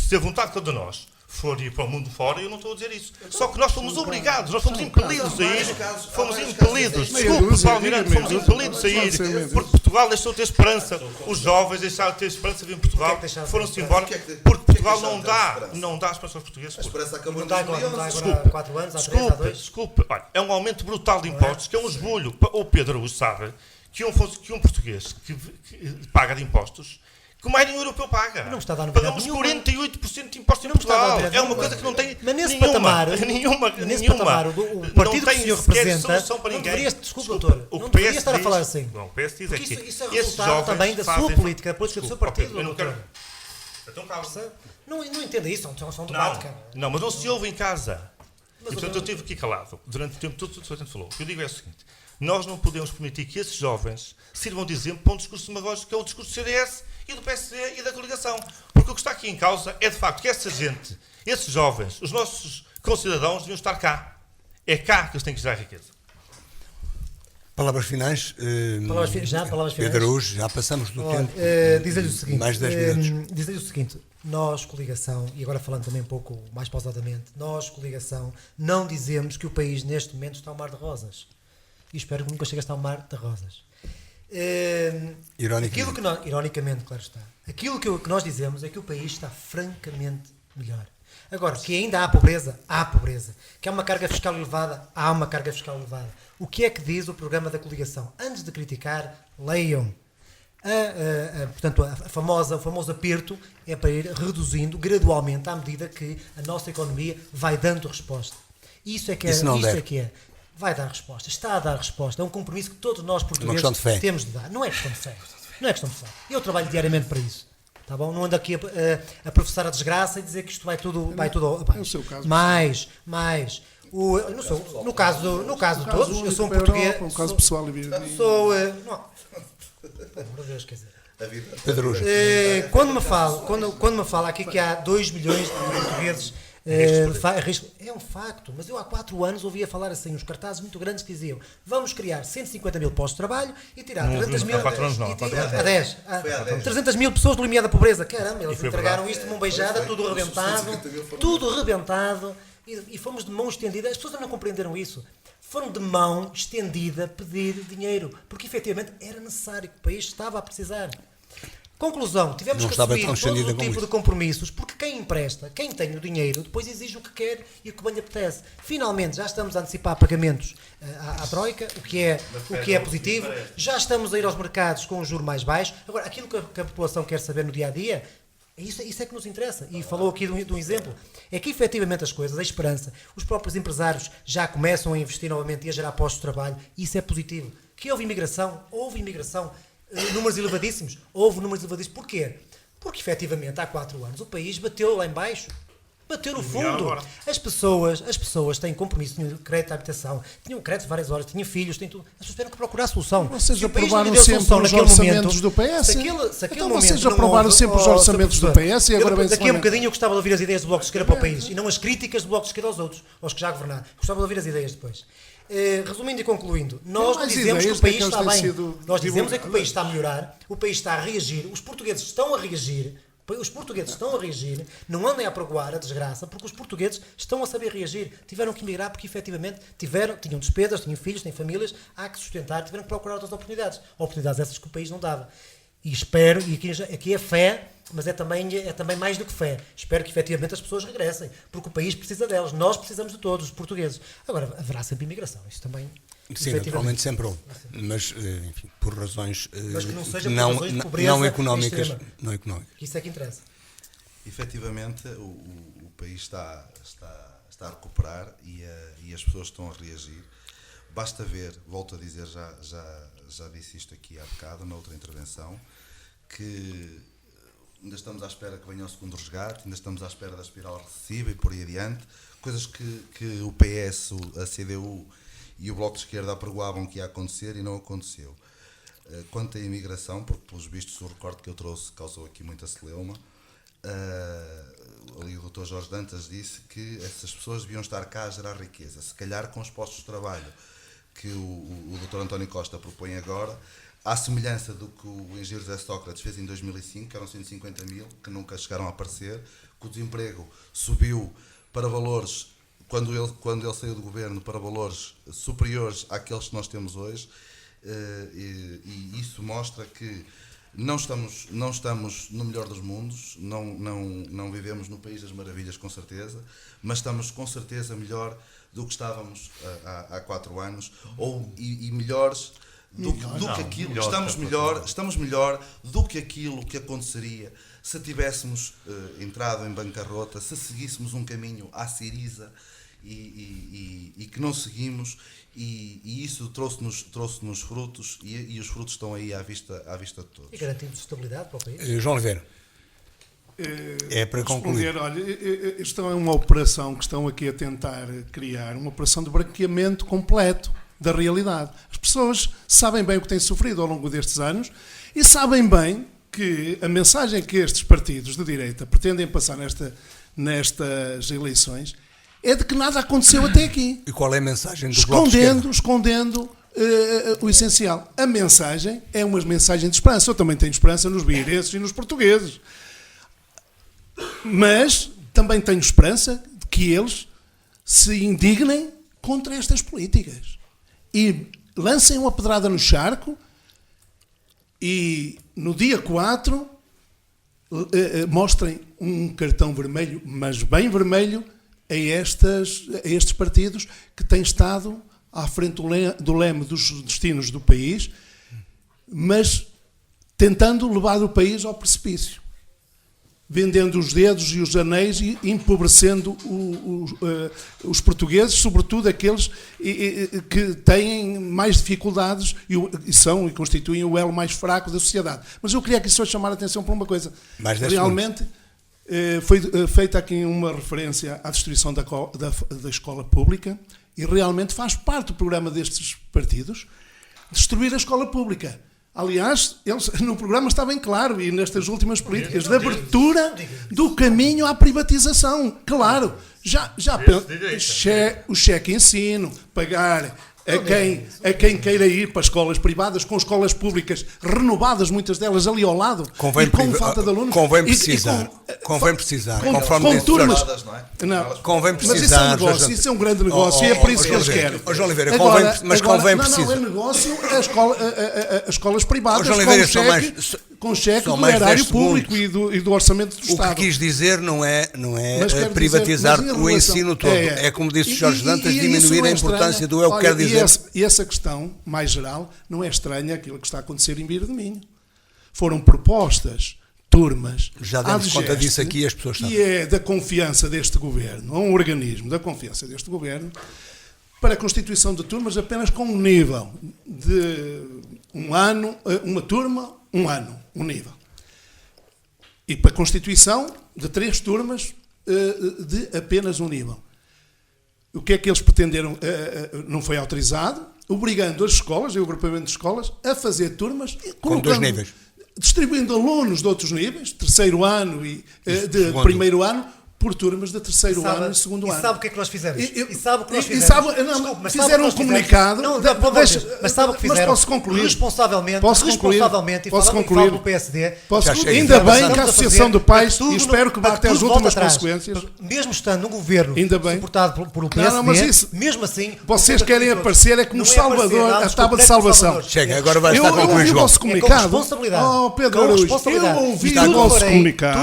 Se a vontade de cada nós for ir para o mundo fora, eu não estou a dizer isso. Só que nós fomos obrigados, nós fomos impelidos a ir. Fomos impelidos, desculpe, Paulo Miranda, fomos impelidos a ir, porque Portugal deixou de ter esperança. Os jovens deixaram de ter esperança de vir em Portugal, foram-se embora, porque Portugal não dá esperança aos portugueses. A esperança acabou Não dá em 2011. agora há 4 anos, há 3, há 2. Desculpe, olha, é um aumento brutal de impostos, que é um esbulho. O Pedro Araújo sabe que um português que paga de impostos, que mais nenhum europeu paga. Não está a dar novidade Pagamos nenhuma. 48% de impostos em Portugal. É uma coisa que não tem Mas nesse nenhuma patamar, o partido que o senhor representa não deveria, desculpe, doutor, não deveria estar a falar assim. Não, o PS diz é que Isso é esses resultado jovens também da sua fazem- política, da política do seu Desculpa, partido. eu não quero... doutor. Então calma. Não entenda isso, é um debate, cara. Não, mas não se ouve em casa. E, portanto, eu estive aqui calado durante o tempo todo que o Sr. falou. O que eu digo é o seguinte: nós não podemos permitir que esses jovens sirvam de exemplo para um discurso demagógico que é o discurso do CDS e do PSD e da coligação. Porque o que está aqui em causa é, de facto, que essa gente, esses jovens, os nossos concidadãos, deviam estar cá. É cá que eles têm que gerar riqueza. Palavras finais. Palavras finais. Pedro Araújo, já passamos do tempo. Dizer-lhe o seguinte. Mais 10 minutos. Dizer-lhe o seguinte. Nós, coligação, e agora falando também um pouco mais pausadamente, nós, coligação, não dizemos que o país neste momento está um mar de rosas. E espero que nunca chegue a estar um mar de rosas. Ironicamente, claro está. Aquilo que nós dizemos é que o país está francamente melhor. Agora, que ainda há pobreza, há pobreza. Que há uma carga fiscal elevada, há uma carga fiscal elevada. O que é que diz o programa da coligação? Antes de criticar, leiam. Portanto, o famoso aperto é para ir reduzindo gradualmente à medida que a nossa economia vai dando resposta. Isso é que é. Vai dar resposta, está a dar resposta. É um compromisso que todos nós portugueses temos de dar. Não é questão de fé. Não é questão de fé. Eu trabalho diariamente para isso. Tá bom? Não ando aqui a professar a desgraça e dizer que isto vai tudo abaixo. É o seu caso. No caso de todos, eu sou um português. Um caso pessoal e Sou. Não. Meu Deus, quer dizer. Pedro, Quando me fala aqui que há 2 milhões de portugueses. É um facto, mas eu há 4 anos ouvia falar assim, uns cartazes muito grandes que diziam: vamos criar 150 mil postos de trabalho e tirar 300 mil. Há 4 anos não, Há 10. 300 mil pessoas do limiar da pobreza. Caramba, eles entregaram isto de mão beijada, tudo rebentado. E fomos de mão estendida. As pessoas não compreenderam isso. Foram de mão estendida pedir dinheiro, porque efetivamente era necessário, que o país estava a precisar. Conclusão, tivemos que assumir todo o tipo de compromissos, porque quem empresta, quem tem o dinheiro, depois exige o que quer e o que bem lhe apetece. Finalmente, já estamos a antecipar pagamentos à Troika, o que é positivo. Já estamos a ir aos mercados com um juro mais baixo. Agora, aquilo que a população quer saber no dia-a-dia, isso é que nos interessa. E falou aqui de um exemplo. É que, efetivamente, as coisas, a esperança, os próprios empresários já começam a investir novamente e a gerar postos de trabalho. Isso é positivo. Que houve imigração. Números elevadíssimos. Houve números elevadíssimos. Porquê? Porque, efetivamente, há 4 anos o país bateu lá em baixo. Bateu no fundo. As pessoas têm compromisso, tinham crédito à habitação, tinham crédito de várias horas, tinham filhos, tinham tudo. As pessoas tiveram que procurar solução. Vocês aprovaram sempre os orçamentos do PS? Então vocês aprovaram sempre os orçamentos do PS e agora vem-se... Daqui a um bocadinho eu gostava de ouvir as ideias do Bloco de Esquerda para o país e não as críticas do Bloco de Esquerda aos outros, aos que já governaram. Gostava de ouvir as ideias depois. Resumindo e concluindo, nós não dizemos que o país está bem. Nós dizemos é que o país está a melhorar, o país está a reagir, os portugueses estão a reagir. Não andem a apregoar a desgraça, porque os portugueses estão a saber reagir. Tiveram que emigrar porque, efetivamente, tinham despesas, tinham filhos, têm famílias, há que sustentar, tiveram que procurar outras oportunidades. Oportunidades essas que o país não dava. E espero, e aqui é fé, mas é também mais do que fé. Espero que, efetivamente, as pessoas regressem, porque o país precisa delas. Nós precisamos de todos, os portugueses. Agora, haverá sempre imigração. Isso também... Sim, naturalmente sempre houve, mas enfim, por razões mas que não seja por razões de pobreza não económicas. Isso é que interessa. Efetivamente, o país está a recuperar e as pessoas estão a reagir. Basta ver, volto a dizer, já disse isto aqui há bocado, na outra intervenção, que ainda estamos à espera que venha o segundo resgate, ainda estamos à espera da espiral recessiva e por aí adiante, coisas que o PS, a CDU e o Bloco de Esquerda apregoavam que ia acontecer e não aconteceu. Quanto à imigração, porque pelos vistos o recorte que eu trouxe causou aqui muita celeuma, ali o Dr. Jorge Dantas disse que essas pessoas deviam estar cá a gerar riqueza, se calhar com os postos de trabalho que o Dr. António Costa propõe agora, à semelhança do que o engenheiro José Sócrates fez em 2005, que eram 150 mil, que nunca chegaram a aparecer, que o desemprego subiu para valores... Quando ele saiu do governo, para valores superiores àqueles que nós temos hoje, e isso mostra que não estamos no melhor dos mundos, não vivemos no país das maravilhas, com certeza, mas estamos com certeza melhor do que estávamos há 4 anos, e melhores do que aquilo. Estamos melhor do que aquilo que aconteceria se tivéssemos entrado em bancarrota, se seguíssemos um caminho à Syriza e que não seguimos, e isso trouxe-nos frutos, e os frutos estão aí à vista de todos. E garantimos estabilidade para o país. João Oliveira, é para concluir. Olha, isto é uma operação que estão aqui a tentar criar, uma operação de branqueamento completo da realidade. As pessoas sabem bem o que têm sofrido ao longo destes anos e sabem bem que a mensagem que estes partidos de direita pretendem passar nestas eleições é de que nada aconteceu até aqui. E qual é a mensagem do Bloco de Esquerda? Escondendo o essencial. A mensagem é uma mensagem de esperança. Eu também tenho esperança nos bieirenses e nos portugueses. Mas também tenho esperança de que eles se indignem contra estas políticas e lancem uma pedrada no charco e no dia 4 mostrem um cartão vermelho, mas bem vermelho, a estes partidos que têm estado à frente do leme dos destinos do país, mas tentando levar o país ao precipício, vendendo os dedos e os anéis e empobrecendo os portugueses, sobretudo aqueles que têm mais dificuldades e constituem o elo mais fraco da sociedade. Mas eu queria aqui só chamar a atenção para uma coisa. Realmente foi feita aqui uma referência à destruição da escola pública e realmente faz parte do programa destes partidos destruir a escola pública. Aliás, no programa está bem claro, e nestas últimas políticas, de abertura do caminho à privatização. Claro, o cheque ensino, pagar a quem queira ir para escolas privadas, com escolas públicas renovadas, muitas delas ali ao lado, convém e com falta de alunos. Convém precisar, conforme disse turmas. Não, convém precisar. Isso é um grande negócio e é por isso que eles querem. João Oliveira, convém precisar. Não, é negócio as escolas privadas com cheque do erário público e do orçamento do Estado. O que quis dizer não é privatizar o ensino todo. É como disse Jorge Dantas, diminuir a importância do eu quero dizer. E essa questão, mais geral, não é estranha aquilo que está a acontecer em Vira de Minho. Foram propostas turmas. Já demos conta disso aqui, as pessoas sabem. E é da confiança deste governo, é um organismo da confiança deste governo, para a constituição de turmas apenas com um nível de um ano, uma turma, um ano, um nível. E para a constituição de 3 turmas de apenas um nível. O que é que eles pretenderam? Não foi autorizado, obrigando as escolas e o agrupamento de escolas a fazer turmas com 2 níveis, distribuindo alunos de outros níveis, terceiro ano e de primeiro ano, por turmas de terceiro ano e segundo ano. E sabe o que é que nós fizemos? Fizeram um comunicado. Mas sabe o que fizeram? Mas posso concluir? Responsavelmente, e falo do PSD. Ainda bem que a Associação de Pais, e espero que vá até as últimas consequências. Mesmo estando no governo suportado pelo PSD, mesmo assim... Vocês querem aparecer como Salvador, a tábua de salvação. Chega, agora vai estar concluído, João. Eu ouvi o vosso comunicado. Pedro Araújo, eu ouvi o vosso comunicado.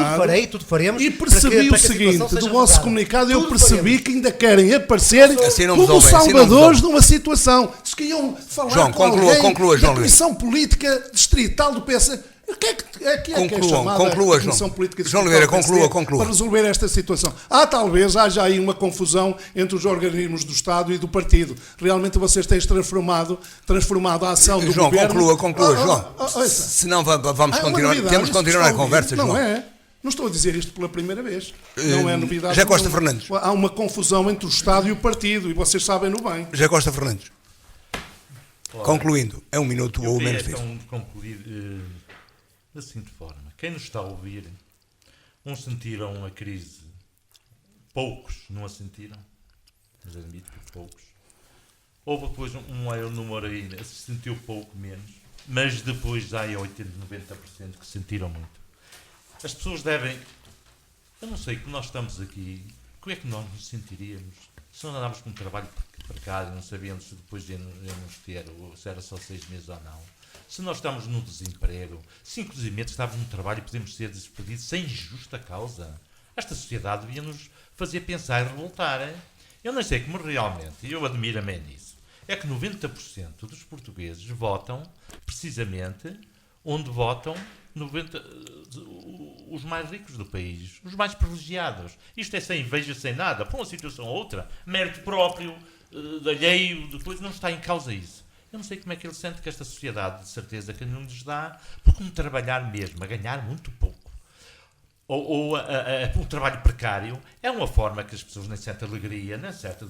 Tudo faremos. E percebi o seguinte. Do vosso comunicado eu percebi que ainda querem aparecer como salvadores de uma situação. Diz que iam falar João, com alguém conclua, da Comissão Política Distrital do PS. O que é chamada conclua, Comissão Política João Distrital Oliveira, do conclua. Para resolver esta situação? Talvez haja aí uma confusão entre os organismos do Estado e do partido. Realmente vocês têm transformado a ação do governo... João, conclua, João. Senão vamos continuar. Temos que continuar a conversa, João. Não é? Não estou a dizer isto pela primeira vez. Não é novidade. José Costa Fernandes. Há uma confusão entre o Estado e o partido, e vocês sabem-no bem. José Costa Fernandes. Concluindo, é um minuto ou menos disso. Eu queria concluir da seguinte forma. Quem nos está a ouvir, uns sentiram a crise, poucos não a sentiram, mas admito que poucos. Houve depois um número aí, se sentiu pouco menos, mas depois há 80%, 90% que sentiram muito. As pessoas devem... Eu não sei, como nós estamos aqui, como é que nós nos sentiríamos se não andávamos com um trabalho precário, não sabíamos se depois íamos ter, ou se era só 6 meses ou não. Se nós estamos no desemprego, se inclusive estávamos no trabalho e podemos ser despedidos sem justa causa. Esta sociedade devia-nos fazer pensar e revoltar. Hein? Eu não sei como realmente, e eu admiro-me nisso, é que 90% dos portugueses votam precisamente onde votam os mais ricos do país, os mais privilegiados. Isto é sem inveja, sem nada, por uma situação ou outra, mérito próprio, alheio, depois não está em causa isso. Eu não sei como é que ele sente que esta sociedade, de certeza, que não nos dá, por como trabalhar mesmo, a ganhar muito pouco. Ou um trabalho precário, é uma forma que as pessoas nem sentem alegria, nem sentem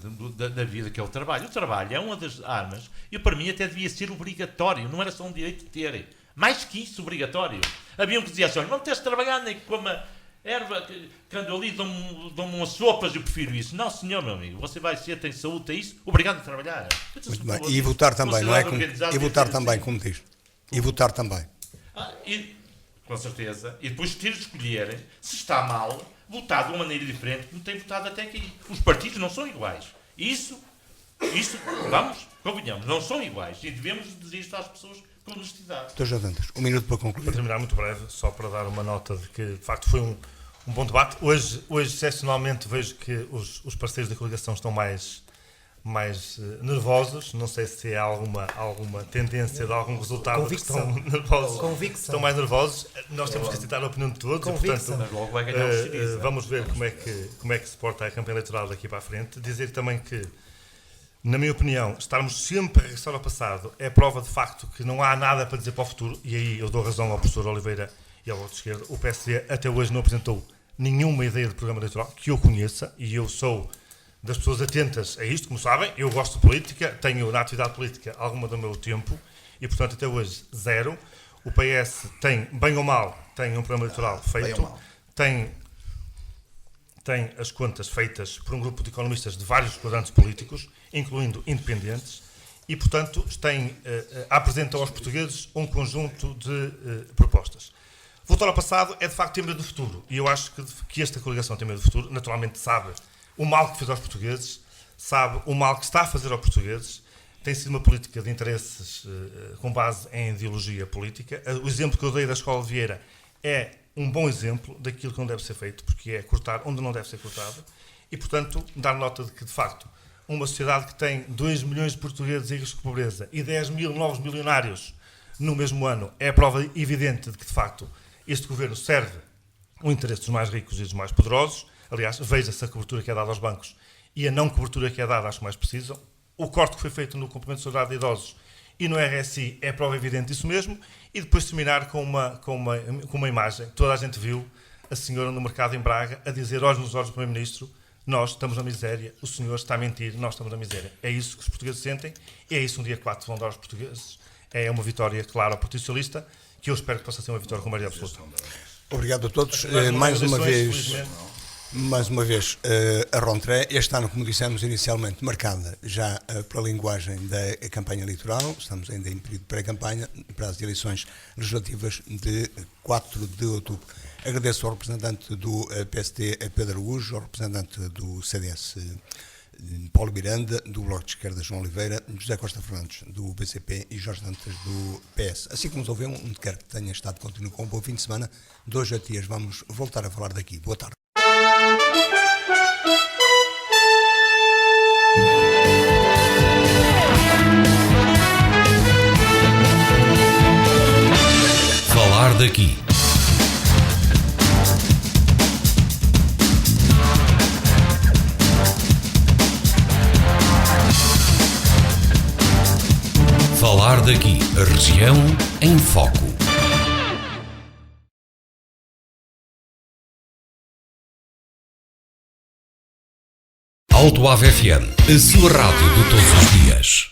da vida que é o trabalho. O trabalho é uma das armas, e para mim até devia ser obrigatório, não era só um direito de terem. Mais que isso, obrigatório. Havia um que dizia assim, olha, não tens de trabalhar nem com uma erva, que ando ali, dão-me umas sopas, eu prefiro isso. Não, senhor, meu amigo, você vai ser, tem saúde, tem isso, obrigado a trabalhar. Muito bem, e votar também, não é? E votar também, como diz. E votar também. Com certeza. E depois ter de escolher, se está mal, votar de uma maneira diferente, como tem votado até aqui. Os partidos não são iguais. Isso, vamos, convenhamos, não são iguais. E devemos dizer isto às pessoas com honestidade. Dr. Dantas, um minuto para concluir. Para terminar muito breve, só para dar uma nota de que, de facto, foi um bom debate. Hoje excepcionalmente, vejo que os parceiros da coligação estão mais mais nervosos. Não sei se há alguma tendência de algum resultado. Convicção. Que estão nervosos. Convicção. Estão mais nervosos. Nós temos que aceitar a opinião de todos. Convicção. E, portanto, Mas logo vai ganhar o Syriza. vamos ver como é que se porta a campanha eleitoral daqui para a frente. Dizer também que, na minha opinião, estarmos sempre a regressar ao passado é prova de facto que não há nada para dizer para o futuro, e aí eu dou razão ao professor Oliveira e ao Bloco de Esquerda. O PSD até hoje não apresentou nenhuma ideia de programa eleitoral que eu conheça, e eu sou das pessoas atentas a isto, como sabem. Eu gosto de política, tenho na atividade política alguma do meu tempo, e portanto até hoje zero. O PS tem, bem ou mal, tem um programa eleitoral feito, tem as contas feitas por um grupo de economistas de vários quadrantes políticos, incluindo independentes, e, portanto, apresentam aos portugueses um conjunto de propostas. Voltar ao passado é, de facto, ter medo do futuro, e eu acho que esta coligação tem medo do futuro. Naturalmente sabe o mal que fez aos portugueses, sabe o mal que está a fazer aos portugueses. Tem sido uma política de interesses com base em ideologia política. O exemplo que eu dei da Escola de Vieira é um bom exemplo daquilo que não deve ser feito, porque é cortar onde não deve ser cortado, e, portanto, dar nota de que, de facto, uma sociedade que tem 2 milhões de portugueses em risco de pobreza e 10 mil novos milionários no mesmo ano é a prova evidente de que, de facto, este governo serve o interesse dos mais ricos e dos mais poderosos. Aliás, veja-se a cobertura que é dada aos bancos e a não cobertura que é dada às que mais precisam. O corte que foi feito no complemento de saudade de idosos e no RSI é prova evidente disso mesmo. E depois terminar com uma imagem que toda a gente viu, a senhora no mercado em Braga a dizer, olhos nos olhos do Primeiro-Ministro: nós estamos na miséria, o senhor está a mentir, nós estamos na miséria. É isso que os portugueses sentem, e é isso um dia 4 vão dar aos portugueses. É uma vitória clara ao Partido Socialista, que eu espero que possa ser uma vitória com maioria absoluta. Obrigado a todos. Mais uma vez, a Rontré, este ano, como dissemos inicialmente, marcada já pela linguagem da campanha eleitoral. Estamos ainda em período de pré-campanha para as eleições legislativas de 4 de outubro. Agradeço ao representante do PSD, Pedro Araújo, ao representante do CDS, Paulo Miranda, do Bloco de Esquerda, João Oliveira, José Costa Fernandes, do BCP, e Jorge Dantas, do PS. Assim como nos ouvimos, onde quer que tenha estado, continuo com um bom fim de semana. 2 dias vamos voltar a falar daqui. Boa tarde. Falar daqui. Falar daqui. A região em foco. Alto Ave FM, a sua rádio de todos os dias.